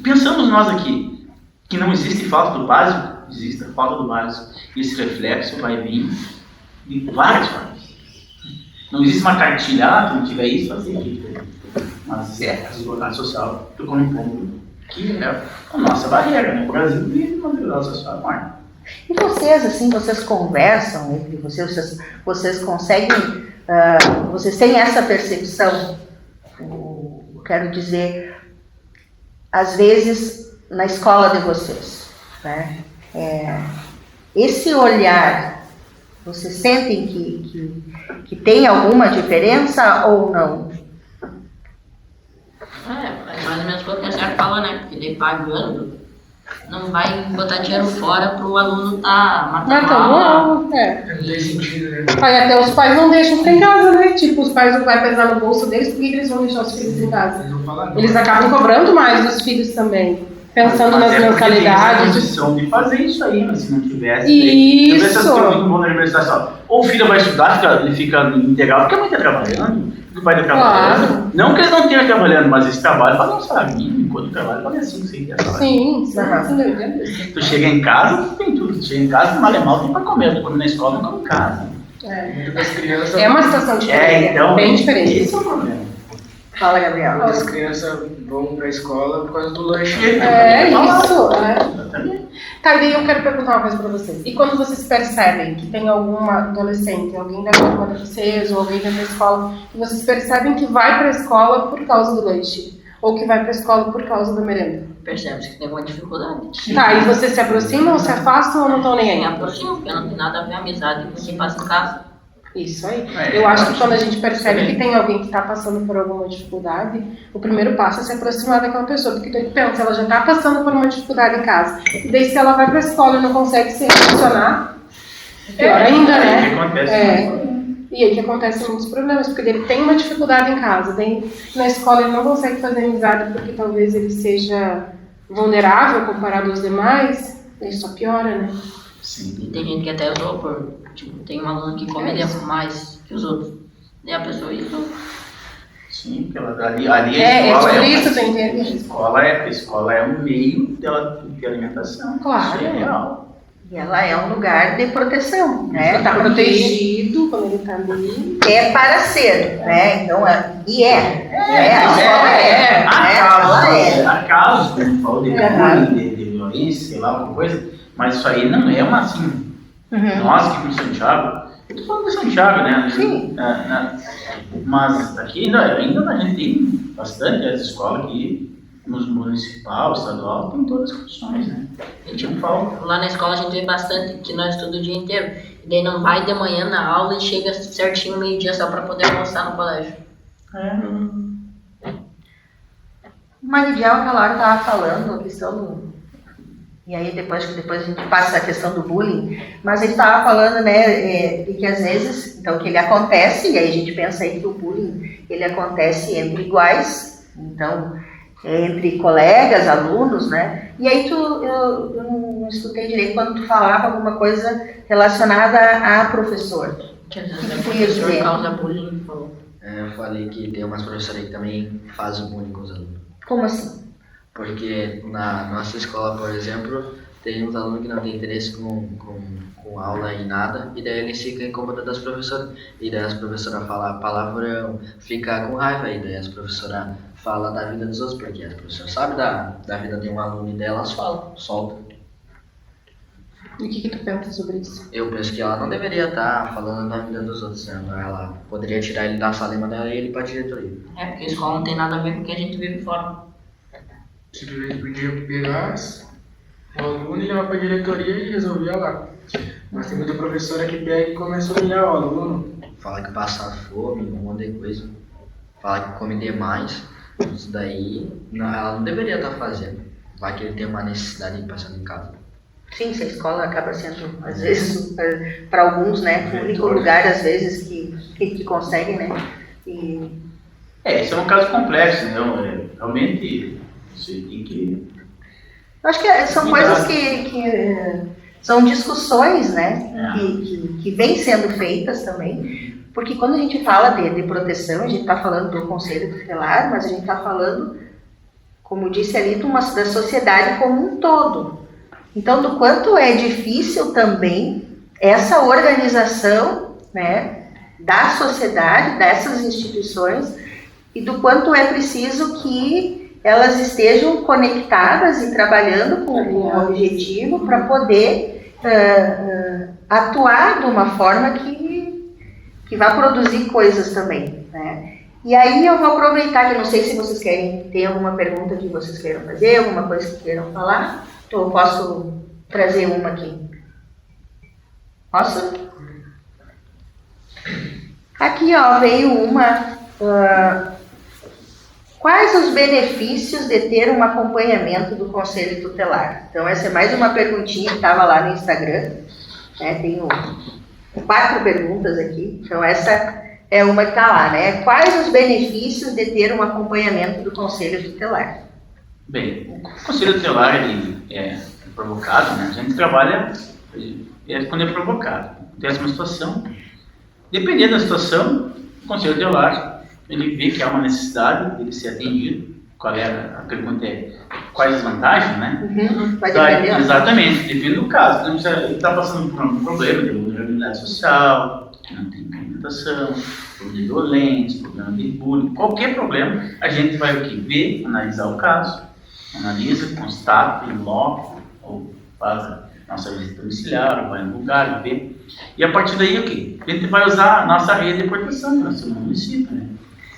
Pensamos nós aqui que não existe falta do básico, existe a falta do básico. E esse reflexo vai vir de várias formas. Não existe uma cartilha, se não tiver isso, fazer aqui. Mas a desigualdade social tocou num ponto que é a nossa barreira, né? O Brasil vive uma desigualdade social enorme. E vocês, assim, vocês conversam entre vocês conseguem, vocês têm essa percepção, quero dizer, às vezes na escola de vocês, né? Esse olhar, vocês sentem que tem alguma diferença ou não? É mais ou menos o que a senhora falou, né? Porque ele pagando Não vai botar dinheiro fora pro aluno tá matando Matando aula. aula, Não tem sentido, né? Aí até os pais não deixam ficar em casa, né? Tipo, os pais não vai pesar no bolso deles, por que eles vão deixar os filhos em casa? Eles não falam Eles acabam cobrando mais dos filhos também, pensando nas Mas é porque tem mensalidades. essa condição de fazer isso aí, mas se não tivesse... Isso. Talvez eu muito bom na universidade só. Ou o filho vai estudar, ele fica integral, porque a mãe está trabalhando, o pai está trabalhando. Claro. Não que eles não estejam trabalhando, mas esse trabalho faz um salário mínimo, enquanto trabalho faz 5, 6 dias. Sim, sim, Aham. sim, eu entendo isso. Tu chega em casa, tem tudo. Tu chega em casa, mal é mal, tem pra comer. Tu come na escola, não come em casa. É. Muitas das crianças. É uma situação diferente, então, bem diferente. esse é o problema. Fala, Gabriel. Muitas crianças vão pra escola por causa do lanche. É isso, né? Exatamente. Tá, e daí eu quero perguntar uma coisa pra vocês. E quando vocês percebem que tem alguma adolescente, alguém da turma de vocês, ou alguém da escola, e vocês percebem que vai pra escola por causa do lanche, ou que vai pra escola por causa da merenda? Percebe-se que tem alguma dificuldade. Tá, e vocês se aproximam, se afastam ou não estão nem Tem aí? aproxima, porque não tem nada a ver a amizade com quem passa em casa. Isso aí. É, Eu acho eu que acho quando a gente percebe também. que tem alguém que está passando por alguma dificuldade, o primeiro passo é se aproximar daquela pessoa, porque daí pensa, ela já está passando por uma dificuldade em casa. E daí se ela vai para a escola e não consegue se relacionar, pior ainda, É, né? que acontece. É. E aí que acontecem muitos problemas, porque ele tem uma dificuldade em casa, daí na escola ele não consegue fazer amizade porque talvez ele seja vulnerável comparado aos demais, daí só piora, né? Sim. E tem gente que até usou por. Tipo, tem um aluno que come mais que os outros. E a pessoa isso. Sim, porque ali a É escola por é isso, tu entende? a escola é um meio dela de alimentação. Claro. Isso é real. E ela é um lugar de proteção, né? Ele tá protegido quando ele tá ali. É para ser, né? Então, a escola é. Há casos, como a gente falou, de bullying, de violência, sei lá, alguma coisa, mas isso aí não é uma assim. Nós que estamos em Santiago, eu tô falando de Santiago, né? Sim. Mas aqui ainda a gente tem bastante essa escola aqui, nos municipal, estadual, tem todas as condições, né? A gente não fala. Lá na escola a gente vê bastante que nós estudamos o dia inteiro. E daí não vai de manhã na aula e chega certinho meio-dia só para poder almoçar no colégio. O Maridial, aquela hora, estava falando a questão do... E aí depois a gente passa a questão do bullying, mas ele estava falando, né, de que às vezes, então, que ele acontece, e aí a gente pensa aí que o bullying, ele acontece entre iguais, então, entre colegas, alunos, né, e aí eu não escutei direito quando tu falava alguma coisa relacionada a professor. Que às vezes Que o que professor dizer? causa bullying. Falou. Eu falei que tem umas professoras que também fazem bullying com os alunos. Como assim? Porque na nossa escola, por exemplo, tem uns alunos que não têm interesse com aula e nada, e daí eles ficam incomodando as professoras. E daí as professoras falam palavrão, ficam com raiva, e daí as professoras falam da vida dos outros, porque as professoras sabem da vida de um aluno e delas falam, soltam. E o que tu pensa sobre isso? Eu penso que ela não deveria estar falando da vida dos outros, né? Ela poderia tirar ele da sala dela e ele para a diretoria. É, porque a escola não tem nada a ver com o que a gente vive fora. Simplesmente podia pegar o aluno e levar para a diretoria e resolvia lá. Mas tem muita professora que pega e começa a humilhar o aluno. Fala que passa fome, um monte de coisa. Fala que come demais. Isso daí ela não deveria estar fazendo. Vai que ele tem uma necessidade de passar em casa. Sim, se a escola acaba sendo, às vezes, para alguns, né, o único lugar, às vezes, que consegue, né, e... Esse é um caso complexo, né? Realmente, você tem que... Eu acho que são coisas que são discussões, né, que vêm sendo feitas também, porque quando a gente fala de proteção, a gente está falando do conselho tutelar, mas a gente está falando, como disse ali, da sociedade como um todo. Então, do quanto é difícil também essa organização, né, da sociedade, dessas instituições, e do quanto é preciso que elas estejam conectadas e trabalhando com um objetivo para poder atuar de uma forma que vá produzir coisas também, né? E aí eu vou aproveitar que eu não sei se vocês querem, tem alguma pergunta que vocês queiram fazer, alguma coisa que queiram falar. Eu posso trazer uma aqui. Posso? Aqui, ó, veio uma Quais os benefícios de ter um acompanhamento do Conselho Tutelar? Então, essa é mais uma perguntinha que estava lá no Instagram. Né? Tenho 4 perguntas aqui. Então, essa é uma que está lá, né? Quais os benefícios de ter um acompanhamento do Conselho Tutelar? Bem, o Conselho Tutelar ele é provocado, né? A gente trabalha quando é provocado. Acontece uma situação, dependendo da situação, o Conselho Tutelar ele vê que há uma necessidade dele ser atendido. Qual é a pergunta? Quais as vantagens, né? Vai depender. Exatamente, depende do caso. Ele está passando por um problema de vulnerabilidade social, não tem alimentação, problema de violência, problema de bullying, qualquer problema, a gente vai o quê? Ver, analisar o caso, analisa, constata, em loco, ou faz a nossa visita domiciliar, vai no lugar, vê. E a partir daí o quê? A gente vai usar a nossa rede de proteção do nosso município, né?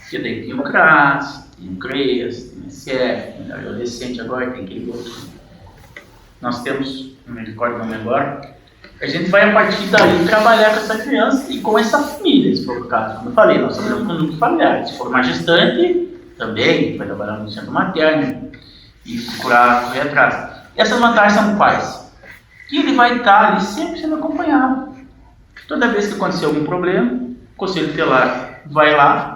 Porque daí tem o CRAS, tem o CREAS, tem o SF, tem o adolescente agora, tem aquele outro. Nós temos, não me recordo o nome agora, a gente vai a partir daí trabalhar com essa criança e com essa família, se for o caso. Como eu falei, nós trabalhamos com núcleo familiar. Se for uma gestante, também vai trabalhar no centro materno e procurar correr atrás. E essas vantagens são quais? Que ele vai estar ali sempre sendo acompanhado. Toda vez que acontecer algum problema, o Conselho Tutelar vai lá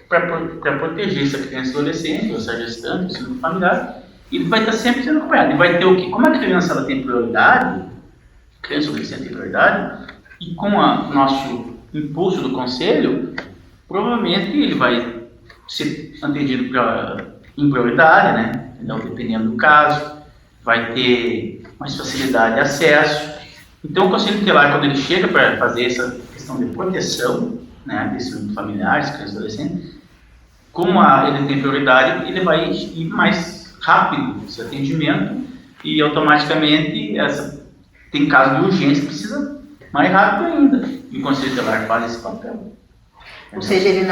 para proteger essa criança e adolescente, ou essa gestante, esse núcleo familiar, e ele vai estar sempre sendo acompanhado. Ele vai ter o quê? Como a criança ela tem prioridade, criança e adolescente tem prioridade, e com o nosso impulso do Conselho, provavelmente ele vai ser atendido em prioridade, né? Então, dependendo do caso, vai ter mais facilidade de acesso. Então, o Conselho Tutelar, quando ele chega para fazer essa questão de proteção, né, desse grupo familiar, desse criança e adolescente, como ele tem prioridade, ele vai ir mais rápido esse atendimento e automaticamente tem caso de urgência que precisa mais rápido ainda. E o Conselho Tutelar faz esse papel. Ou seja, ele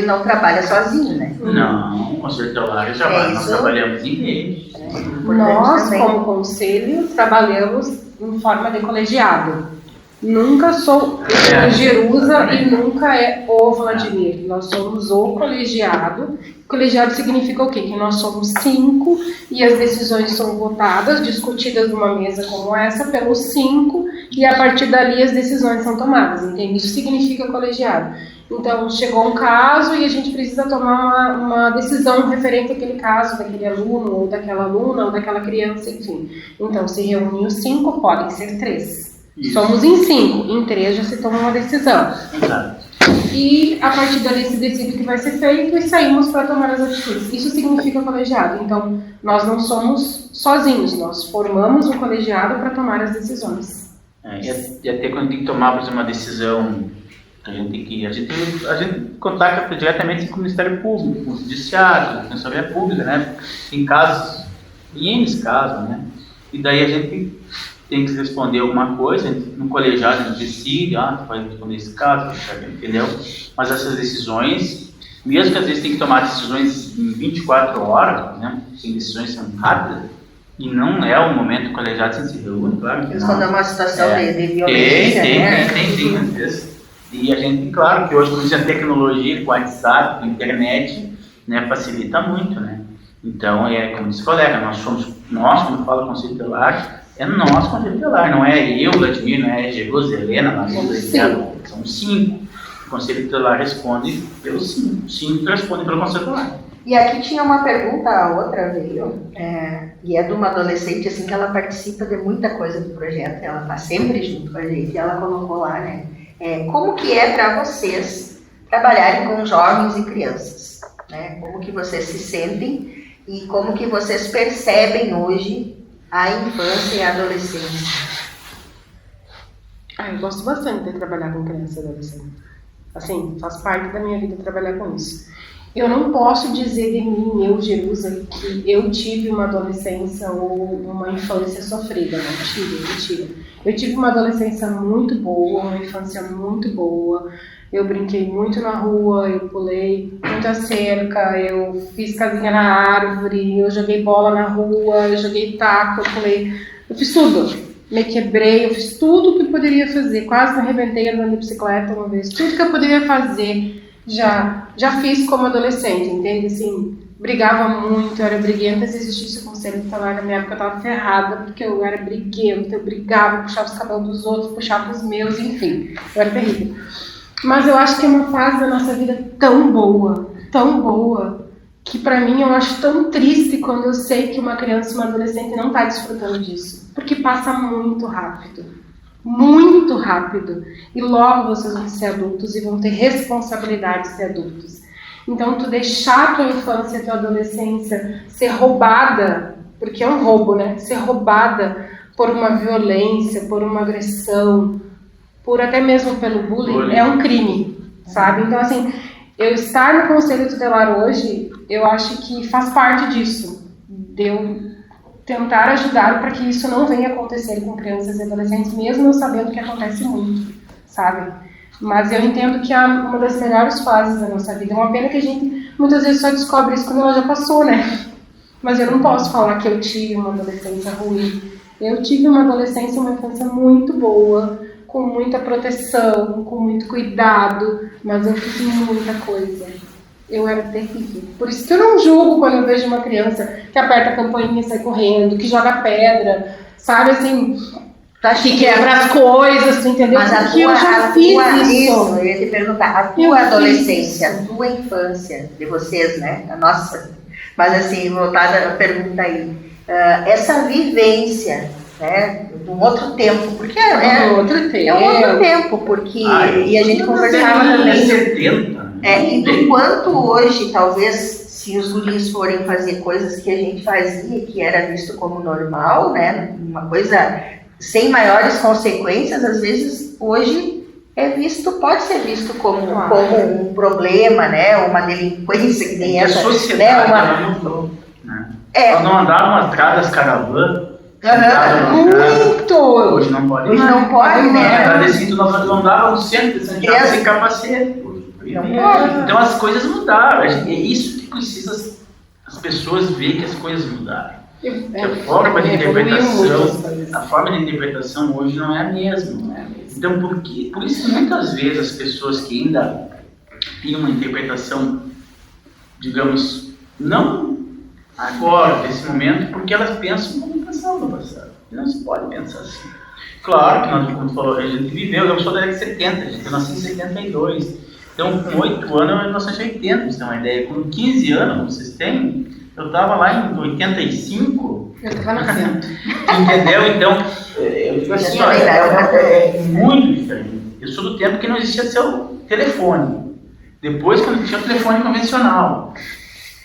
não trabalha sozinho, né? Não, o Conselho Tutelar nós trabalhamos em rede. Nós, como conselho, trabalhamos em forma de colegiado. Nunca sou o Jerusa e nunca é o Vladimir. Nós somos o colegiado. Colegiado significa o quê? Que nós somos 5 e as decisões são votadas, discutidas numa mesa como essa pelos 5 e a partir dali as decisões são tomadas, entende? Isso significa colegiado. Então, chegou um caso e a gente precisa tomar uma decisão referente àquele caso, daquele aluno, ou daquela aluna, ou daquela criança, enfim. Então, se reúnem os 5, podem ser 3. Isso. Somos em 5, em 3 já se toma uma decisão. Exato. E a partir dali se decide o que vai ser feito e saímos para tomar as atitudes. Isso significa colegiado. Então, nós não somos sozinhos, nós formamos um colegiado para tomar as decisões. E até quando tem que tomar, por exemplo, uma decisão, a gente contacta diretamente com o Ministério Público, com o Judiciário, com a Defensoria Pública, né? Em casos, em N casos, né? E daí a gente tem que responder alguma coisa, no colegiado a gente decide, tu vai responder esse caso, entendeu? Mas essas decisões, mesmo que às vezes tem que tomar decisões em 24 horas, né? Tem decisões que são rápidas, e não é o momento do colegiado sem se reúne, claro que não. Quando é uma situação de violência, tem, às vezes. E a gente, claro que hoje, com a tecnologia, com o WhatsApp, com a internet, né, facilita muito, né? Então, como disse o colega, nós, quando fala Conselho Tutelar, é nós Conselho Tutelar, não é eu, Vladimir, não é Jerusa, Helena, são 5. O Conselho Tutelar responde pelos 5. 5 respondem pelo Conselho Tutelar. E aqui tinha uma pergunta, a outra veio, e é de uma adolescente, assim, que ela participa de muita coisa do projeto, ela está sempre junto com a gente, e ela colocou lá, né? Como que é para vocês trabalharem com jovens e crianças? Né? Como que vocês se sentem e como que vocês percebem hoje a infância e a adolescência? Eu gosto bastante de trabalhar com criança e adolescente. Assim, faz parte da minha vida trabalhar com isso. Eu não posso dizer de mim, eu, Jerusa, que eu tive uma adolescência ou uma infância sofrida, não tive. Eu tive uma adolescência muito boa, uma infância muito boa. Eu brinquei muito na rua, eu pulei muita cerca, eu fiz casinha na árvore, eu joguei bola na rua, eu joguei taco, eu fiz tudo. Me quebrei, eu fiz tudo o que poderia fazer, quase me arrebentei andando de bicicleta uma vez, tudo que eu poderia fazer. Já fiz como adolescente, entende? Assim, brigava muito, eu era briguenta. Se existisse o conselho tutelar na minha época, eu tava ferrada, porque eu era briguenta, eu brigava, puxava os cabelos dos outros, puxava os meus, enfim, eu era terrível. Mas eu acho que é uma fase da nossa vida tão boa, que pra mim eu acho tão triste quando eu sei que uma criança, uma adolescente não tá desfrutando disso, porque passa muito rápido, e logo vocês vão ser adultos e vão ter responsabilidade de ser adultos. Então, tu deixar a tua infância, a tua adolescência ser roubada, porque é um roubo, né? Ser roubada por uma violência, por uma agressão, por até mesmo pelo bullying, é um crime, sabe? Então, assim, eu estar no Conselho Tutelar hoje, eu acho que faz parte disso, de eu tentar ajudar para que isso não venha acontecer com crianças e adolescentes, mesmo eu sabendo que acontece muito, sabe? Mas eu entendo que é uma das melhores fases da nossa vida. É uma pena que a gente muitas vezes só descobre isso quando ela já passou, né? Mas eu não posso falar que eu tive uma adolescência ruim. Eu tive uma adolescência, uma infância muito boa, com muita proteção, com muito cuidado, mas eu fiz muita coisa. Eu era terrível. Por isso que eu não julgo quando eu vejo uma criança que aperta a campainha e sai correndo, que joga pedra, sabe, assim, que quebra as coisas, entendeu? Mas porque eu já fiz isso. Eu ia te perguntar, a tua adolescência, a tua infância, de vocês, né? A nossa. Mas assim, voltada à pergunta aí. Essa vivência, né? De um outro tempo, porque é um outro tempo, porque e a gente conversava também. 70. E do quanto hoje, talvez, se os guris forem fazer coisas que a gente fazia, que era visto como normal, né? Uma coisa sem maiores consequências, às vezes hoje pode ser visto como um problema, né? Uma delinquência que nem essa. A sociedade ela mudou, né? Nós não andávamos atrás das caravanas. Muito! Hoje não pode. Hoje não pode, né? Agradecido, nós não andávamos no centro de Santiago sem capacete. Não pode. Então as coisas mudaram. É isso que precisa as pessoas ver que as coisas mudaram. A forma de interpretação hoje não é a mesma. Então, por isso que muitas vezes as pessoas que ainda têm uma interpretação, digamos, não agora, nesse momento, porque elas pensam como pensavam no passado. Não se pode pensar assim. Claro que nós, como tu falou, a gente viveu, eu sou da década de 70, eu nasci em 72. Então, com 8 anos, eu nasci em 80, vocês têm uma ideia. Com 15 anos, vocês têm, eu estava lá em 85. Eu estava nascendo. Entendeu? Então, eu digo assim, olha, é muito diferente. Eu sou do tempo que não existia seu telefone. Depois, quando tinha o telefone convencional.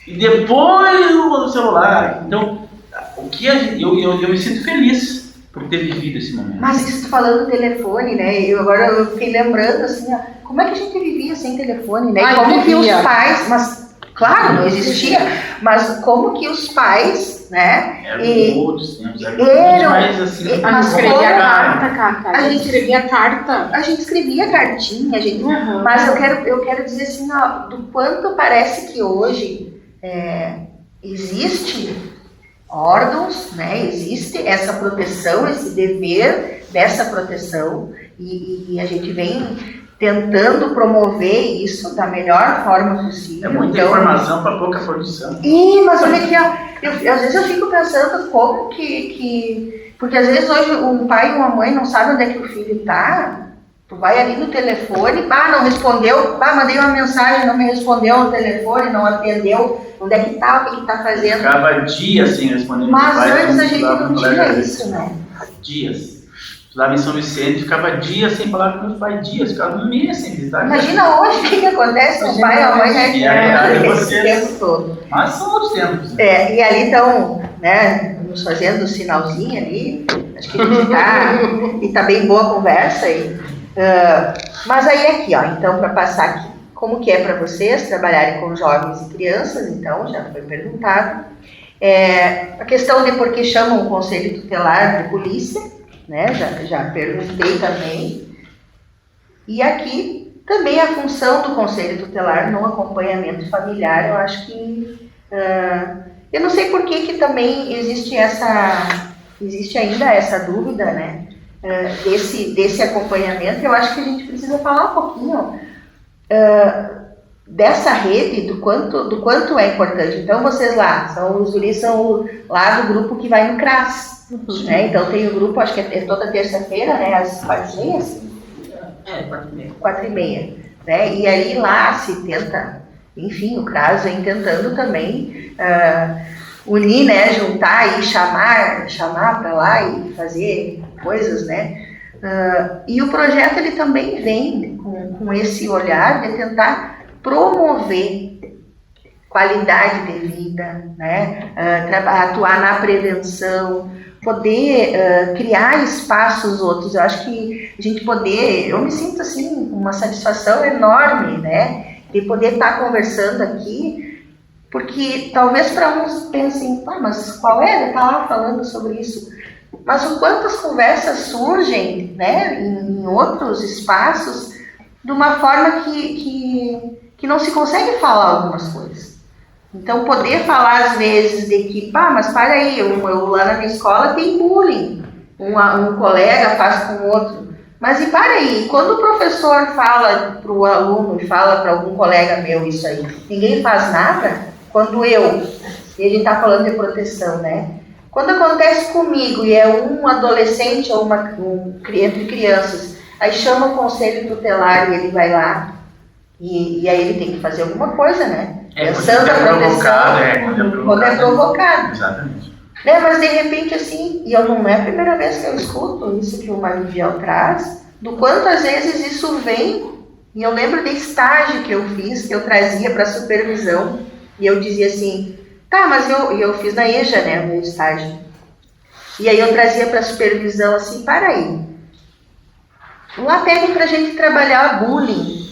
E depois o celular. Então, o que eu me sinto feliz por ter vivido esse momento. Mas isso falando do telefone, né? Agora eu fiquei lembrando assim, ó, como é que a gente vivia sem telefone, né? Como que os pais, mas claro, não existia, mas como que os pais, né? Outros tempos, mais assim. A gente escrevia carta, Cacá. A gente escrevia carta. A gente escrevia cartinha, mas eu quero dizer assim, ó, do quanto parece que hoje existe órgãos, né? Existe essa proteção, esse dever dessa proteção e a gente vem tentando promover isso da melhor forma possível. É muita informação para pouca produção. Mas olha aqui, ó, às vezes eu fico pensando como que... Porque às vezes hoje um pai e uma mãe não sabem onde é que o filho está. Tu vai ali no telefone, não respondeu, mandei uma mensagem, não me respondeu no telefone, não atendeu, onde é que tá, o que que tá fazendo. Ficava dias sem responder. Mas antes a gente não tinha isso, né? Dias. Estudava em São Vicente, ficava dias sem falar com meus pais, ficava um mês sem visitar. Imagina hoje o que acontece com o pai e a mãe, esse tempo todo. Mas são outros tempos. Né? E ali estão, né, nos fazendo o sinalzinho ali, acho que a gente tá bem boa a conversa aí. Mas aí aqui, ó, então para passar aqui, como que é para vocês trabalharem com jovens e crianças, então, já foi perguntado. A questão de por que chamam o Conselho Tutelar de polícia, né, já perguntei também. E aqui também a função do Conselho Tutelar no acompanhamento familiar, eu acho que... eu não sei por que também existe ainda essa dúvida, né? Desse acompanhamento. Eu acho que a gente precisa falar um pouquinho dessa rede, do quanto é importante. Então, vocês lá, os guris são lá do grupo que vai no CRAS, né? Então, tem o grupo, acho que é toda terça-feira, né, às 4h30, 4h30, né? E aí lá se tenta, enfim, o CRAS vem tentando também unir, né, juntar e chamar para lá e fazer coisas, né? E o projeto ele também vem com esse olhar de tentar promover qualidade de vida, né? Atuar na prevenção, poder criar espaços outros. Eu acho que a gente eu me sinto assim, uma satisfação enorme, né? De poder estar conversando aqui, porque talvez para uns pensem, mas qual é estar lá falando sobre isso? Mas o quanto as conversas surgem, né, em outros espaços, de uma forma que não se consegue falar algumas coisas. Então, poder falar às vezes de que, mas para aí, eu lá na minha escola tem bullying, um colega faz com o outro. Mas e para aí, quando o professor fala para o aluno e fala para algum colega meu isso aí, ninguém faz nada? Quando e a gente está falando de proteção, né? Quando acontece comigo e é um adolescente ou entre crianças, aí chama o conselho tutelar e ele vai lá e aí ele tem que fazer alguma coisa, né? Pensando a proteção, quando é provocado. Exatamente. Né? Mas de repente assim, e não é a primeira vez que eu escuto isso que o Mário Viel traz, do quanto às vezes isso vem, e eu lembro de estágio que eu fiz, que eu trazia para supervisão, e eu dizia assim, mas eu fiz na EJA, né, o meu estágio. E aí eu trazia para a supervisão assim, para aí. Lá pedem para a gente trabalhar bullying.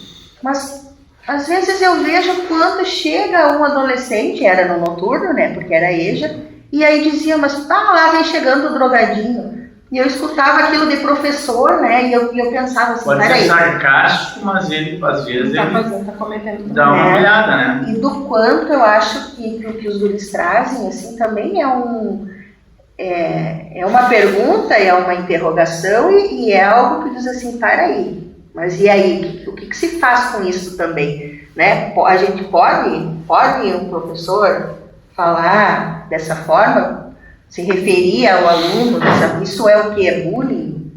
Mas às vezes eu vejo quando chega um adolescente, era no noturno, né, porque era EJA, e aí dizia, mas lá vem chegando o drogadinho. E eu escutava aquilo de professor, né, e eu pensava assim, pode peraí. ser sarcástico, mas ele, às vezes, tá cometendo, dá uma olhada, né? E do quanto eu acho que o que os guris trazem, assim, também é uma pergunta, é uma interrogação e é algo que diz assim, para aí, mas e aí, o que se faz com isso também, né? A gente pode um professor falar dessa forma, se referir ao aluno, isso é o que é bullying,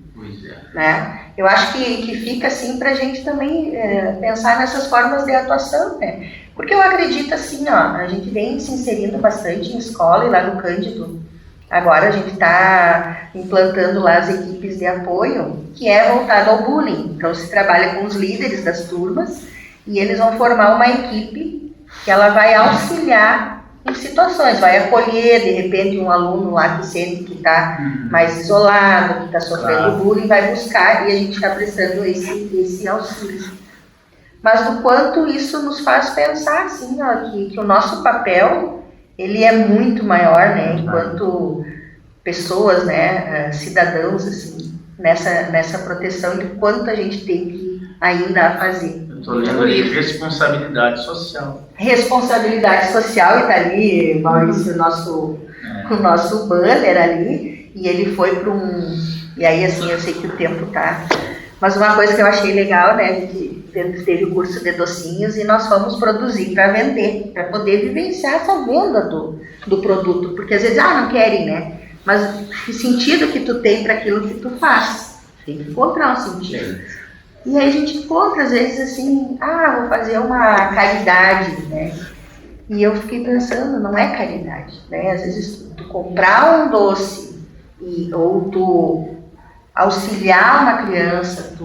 né? Eu acho que fica assim para a gente também pensar nessas formas de atuação, né? Porque eu acredito assim, a gente vem se inserindo bastante em escola e lá no Cândido. Agora a gente está implantando lá as equipes de apoio, que é voltado ao bullying. Então se trabalha com os líderes das turmas e eles vão formar uma equipe que ela vai auxiliar em situações, vai acolher de repente um aluno lá que sente que está mais isolado, que está sofrendo bullying, vai buscar e a gente está prestando esse auxílio. Mas do quanto isso nos faz pensar assim, que o nosso papel ele é muito maior, né, enquanto pessoas, né, cidadãos assim, nessa proteção e do quanto a gente tem que ainda fazer. Estou lendo ali responsabilidade social. Responsabilidade social, e está ali, Maurício, o nosso banner ali, e ele foi para e aí assim, eu sei que o tempo tá, mas uma coisa que eu achei legal, né, que teve o curso de docinhos e nós fomos produzir para vender, para poder vivenciar essa venda do produto, porque às vezes, não querem, né, mas que sentido que tu tem para aquilo que tu faz? Tem que encontrar um sentido. E aí a gente encontra, às vezes, assim, vou fazer uma caridade, né? E eu fiquei pensando, não é caridade, né? Às vezes, tu comprar um doce ou tu auxiliar uma criança,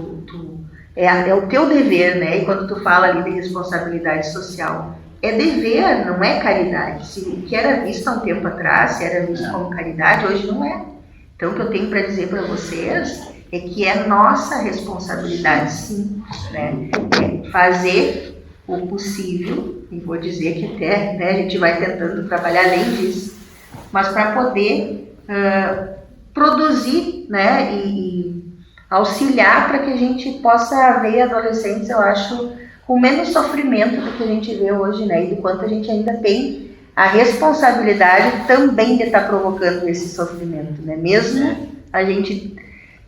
é o teu dever, né? E quando tu fala ali de responsabilidade social, é dever, não é caridade. O que era visto há um tempo atrás, se era visto como caridade, hoje não é. Então, o que eu tenho para dizer para vocês é que é nossa responsabilidade, sim, né? É fazer o possível, e vou dizer que até, né, a gente vai tentando trabalhar além disso, mas para poder produzir, né, e auxiliar para que a gente possa ver adolescentes, eu acho, com menos sofrimento do que a gente vê hoje, né, e do quanto a gente ainda tem a responsabilidade também de estar provocando esse sofrimento, né, mesmo a gente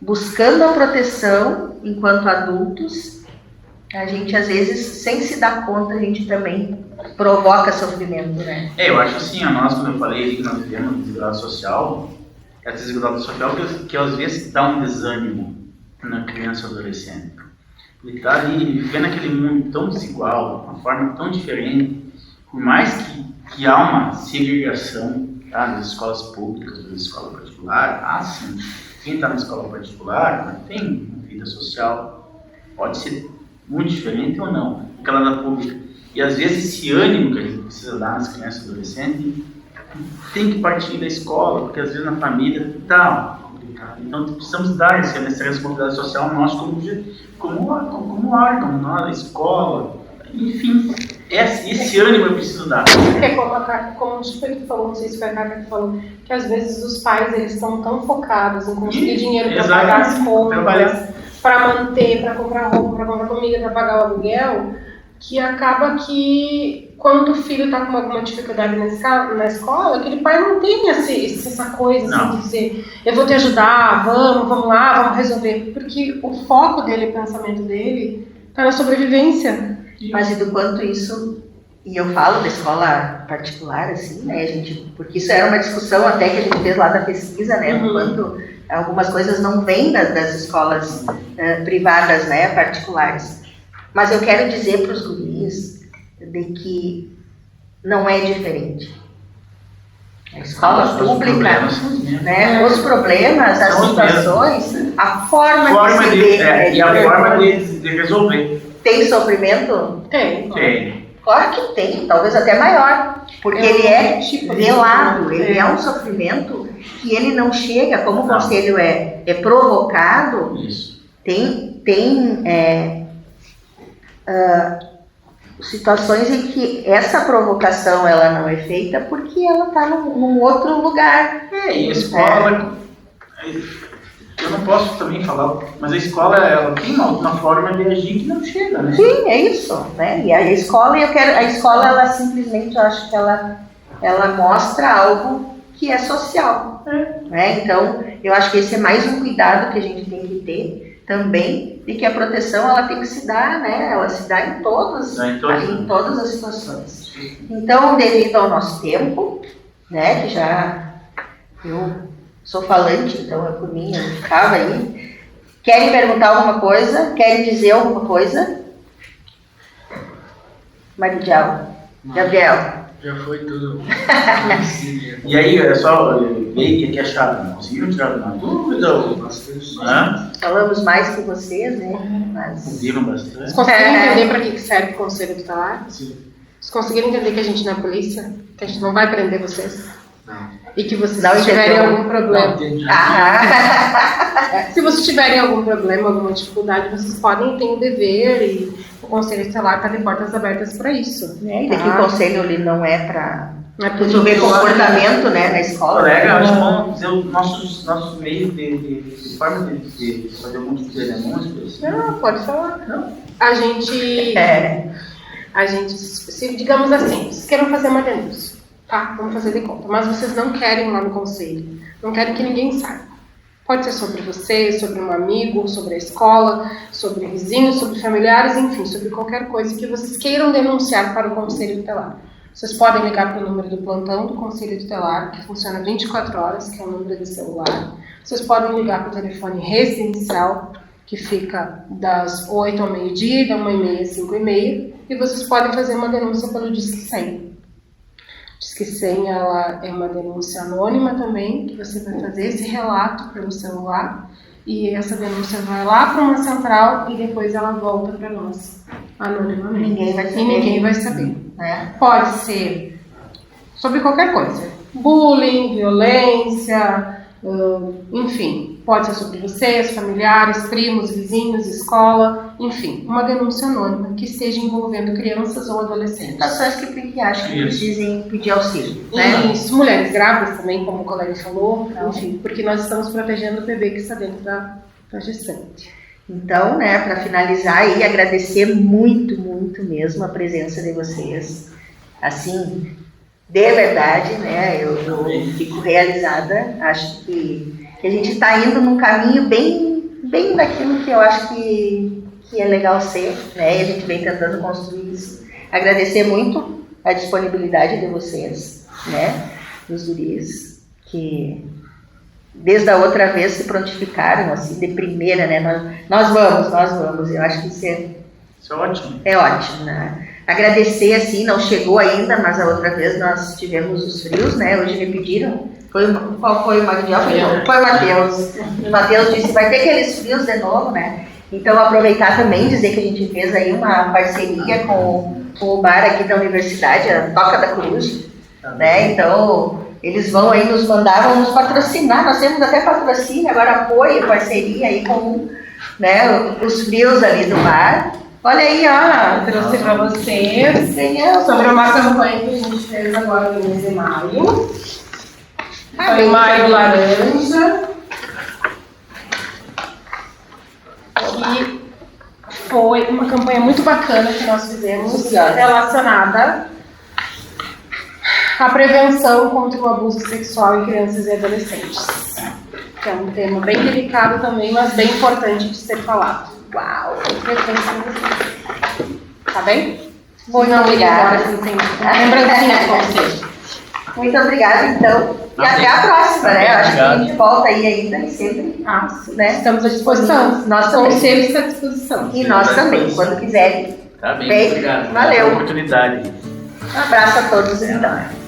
buscando a proteção enquanto adultos, A gente, às vezes, sem se dar conta, a gente também provoca sofrimento, né? Eu acho assim, a nós, como eu falei ali, que nós vivemos desigualdade social, essa desigualdade social que às vezes dá um desânimo na criança ou adolescente. Ele está ali vivendo aquele mundo tão desigual, uma forma tão diferente, por mais que há uma segregação, tá, nas escolas públicas, nas escolas particulares, sim, quem está na escola particular não tem uma vida social, pode ser muito diferente ou não, aquela da pública. E às vezes esse ânimo que a gente precisa dar nas crianças e adolescentes tem que partir da escola, porque às vezes na família está complicado. Então precisamos dar essa responsabilidade social nossa como órgão, a escola, enfim. Esse ânimo eu preciso dar. É como o Chico falou, não sei se foi a Cata que falou, que às vezes os pais eles estão tão focados em conseguir dinheiro para pagar as contas, para manter, para comprar roupa, para comprar comida, para pagar o aluguel, que acaba que quando o filho está com alguma dificuldade na escola, aquele pai não tem essa coisa assim, de dizer, eu vou te ajudar, vamos lá, vamos resolver, porque o foco dele, o pensamento dele está na sobrevivência. Mas e do quanto isso, e eu falo da escola particular, assim, né, gente, porque isso era uma discussão até que a gente fez lá da pesquisa, né, do quanto algumas coisas não vêm das escolas privadas, né, particulares. Mas eu quero dizer para os guris de que não é diferente. A escola pública, né, os problemas, as situações, a forma de se ver e a forma de resolver. Tem sofrimento? Tem. Claro que tem, talvez até maior, porque ele é velado, ele é um sofrimento que ele não chega, como o conselho é provocado, Isso. tem situações em que essa provocação ela não é feita porque ela está num outro lugar. E a escola, eu não posso também falar, mas a escola ela tem uma forma de agir que não chega, né? Sim, é isso, né? E a escola, ela simplesmente, eu acho que ela mostra algo que é social, né? Então, eu acho que esse é mais um cuidado que a gente tem que ter também, de que a proteção ela tem que se dar, né? Ela se dá em todas as situações. Então, devido ao nosso tempo, né? Que já eu sou falante, então é por mim, eu ficava aí. Querem perguntar alguma coisa? Querem dizer alguma coisa? Maridial, Gabriel. Já foi tudo. E aí, é só ver o que acharam. Conseguiram tirar alguma dúvida? Falamos mais que vocês, né? Mas... Viram bastante. Vocês conseguiram entender para que serve o conselho tutelar? Sim. Vocês conseguiram entender que a gente não é polícia? Que a gente não vai prender vocês? Não. E que vocês Não tiverem entendeu. algum problema. Não entendi. Se vocês tiverem algum problema, alguma dificuldade, vocês podem ter o dever e o Conselho Tutelar está de portas abertas para isso. E daqui o conselho ele não é para Não é resolver comportamento, né, na escola. Colega, acho que vamos dizer os nossos meios de forma de fazer algum tipo de denúncias. Não, pode falar. Não. A gente, se, digamos assim, vocês queiram fazer uma denúncia, tá? Vamos fazer de conta. Mas vocês não querem ir lá no conselho, não querem que ninguém saiba. Pode ser sobre você, sobre um amigo, sobre a escola, sobre vizinhos, sobre familiares, enfim, sobre qualquer coisa que vocês queiram denunciar para o Conselho Tutelar. Vocês podem ligar para o número do plantão do Conselho Tutelar, que funciona 24 horas, que é o número de celular. Vocês podem ligar para o telefone residencial, que fica das 8 ao meio-dia, da 1h30 às 5h30, e vocês podem fazer uma denúncia pelo Disque 100. Disque 100 ela é uma denúncia anônima também, que você vai fazer esse relato pelo celular, e essa denúncia vai lá para uma central e depois ela volta para nós, anonimamente. Ninguém vai saber. saber. Né? Pode ser sobre qualquer coisa. Bullying, violência, enfim. Pode ser sobre vocês, familiares, primos, vizinhos, escola, enfim. Uma denúncia anônima que esteja envolvendo crianças ou adolescentes. Situações que acham que precisem pedir auxílio. Né? Isso, mulheres grávidas também, como o colega falou, enfim, porque nós estamos protegendo o bebê que está dentro da gestante. Então, né, para finalizar aí, agradecer muito, muito mesmo a presença de vocês. Assim, de verdade, né, eu fico realizada. Acho que a gente está indo num caminho bem daquilo que eu acho que que é legal ser, né? E a gente vem tentando construir isso. Agradecer muito a disponibilidade de vocês, né? Dos guris, que desde a outra vez se prontificaram, assim, de primeira, né? Nós vamos. Eu acho que isso Isso é ótimo. é ótimo, né? Agradecer, assim, não chegou ainda, mas a outra vez nós tivemos os frios, né? Hoje me pediram, qual foi o Magdiel? Foi o Matheus. O Matheus disse, vai ter aqueles frios de novo, né? Então, aproveitar também, dizer que a gente fez aí uma parceria com o bar aqui da universidade, a Toca da Cruz, né? Então, eles vão aí nos mandar, vão nos patrocinar, nós temos até patrocínio, agora apoio, parceria aí com, né, os frios ali do bar. Olha aí, ó, Trouxe para vocês sobre uma campanha que a gente fez agora no mês de maio. Foi o Maio Laranja. Que foi uma campanha muito bacana que nós fizemos relacionada à prevenção contra o abuso sexual em crianças e adolescentes. Que é um tema bem delicado também, mas bem importante de ser falado. Uau! Tá bem? Muito obrigada. Lembrancinha pra você. Muito obrigada, então. E até a próxima, né? Acho que a gente volta aí ainda e sempre, né? Estamos à disposição. Nós também. Conselhos à disposição. E nós também, quando quiserem. Tá bem, Bem, obrigado. valeu. Pela oportunidade. Um abraço a todos, então.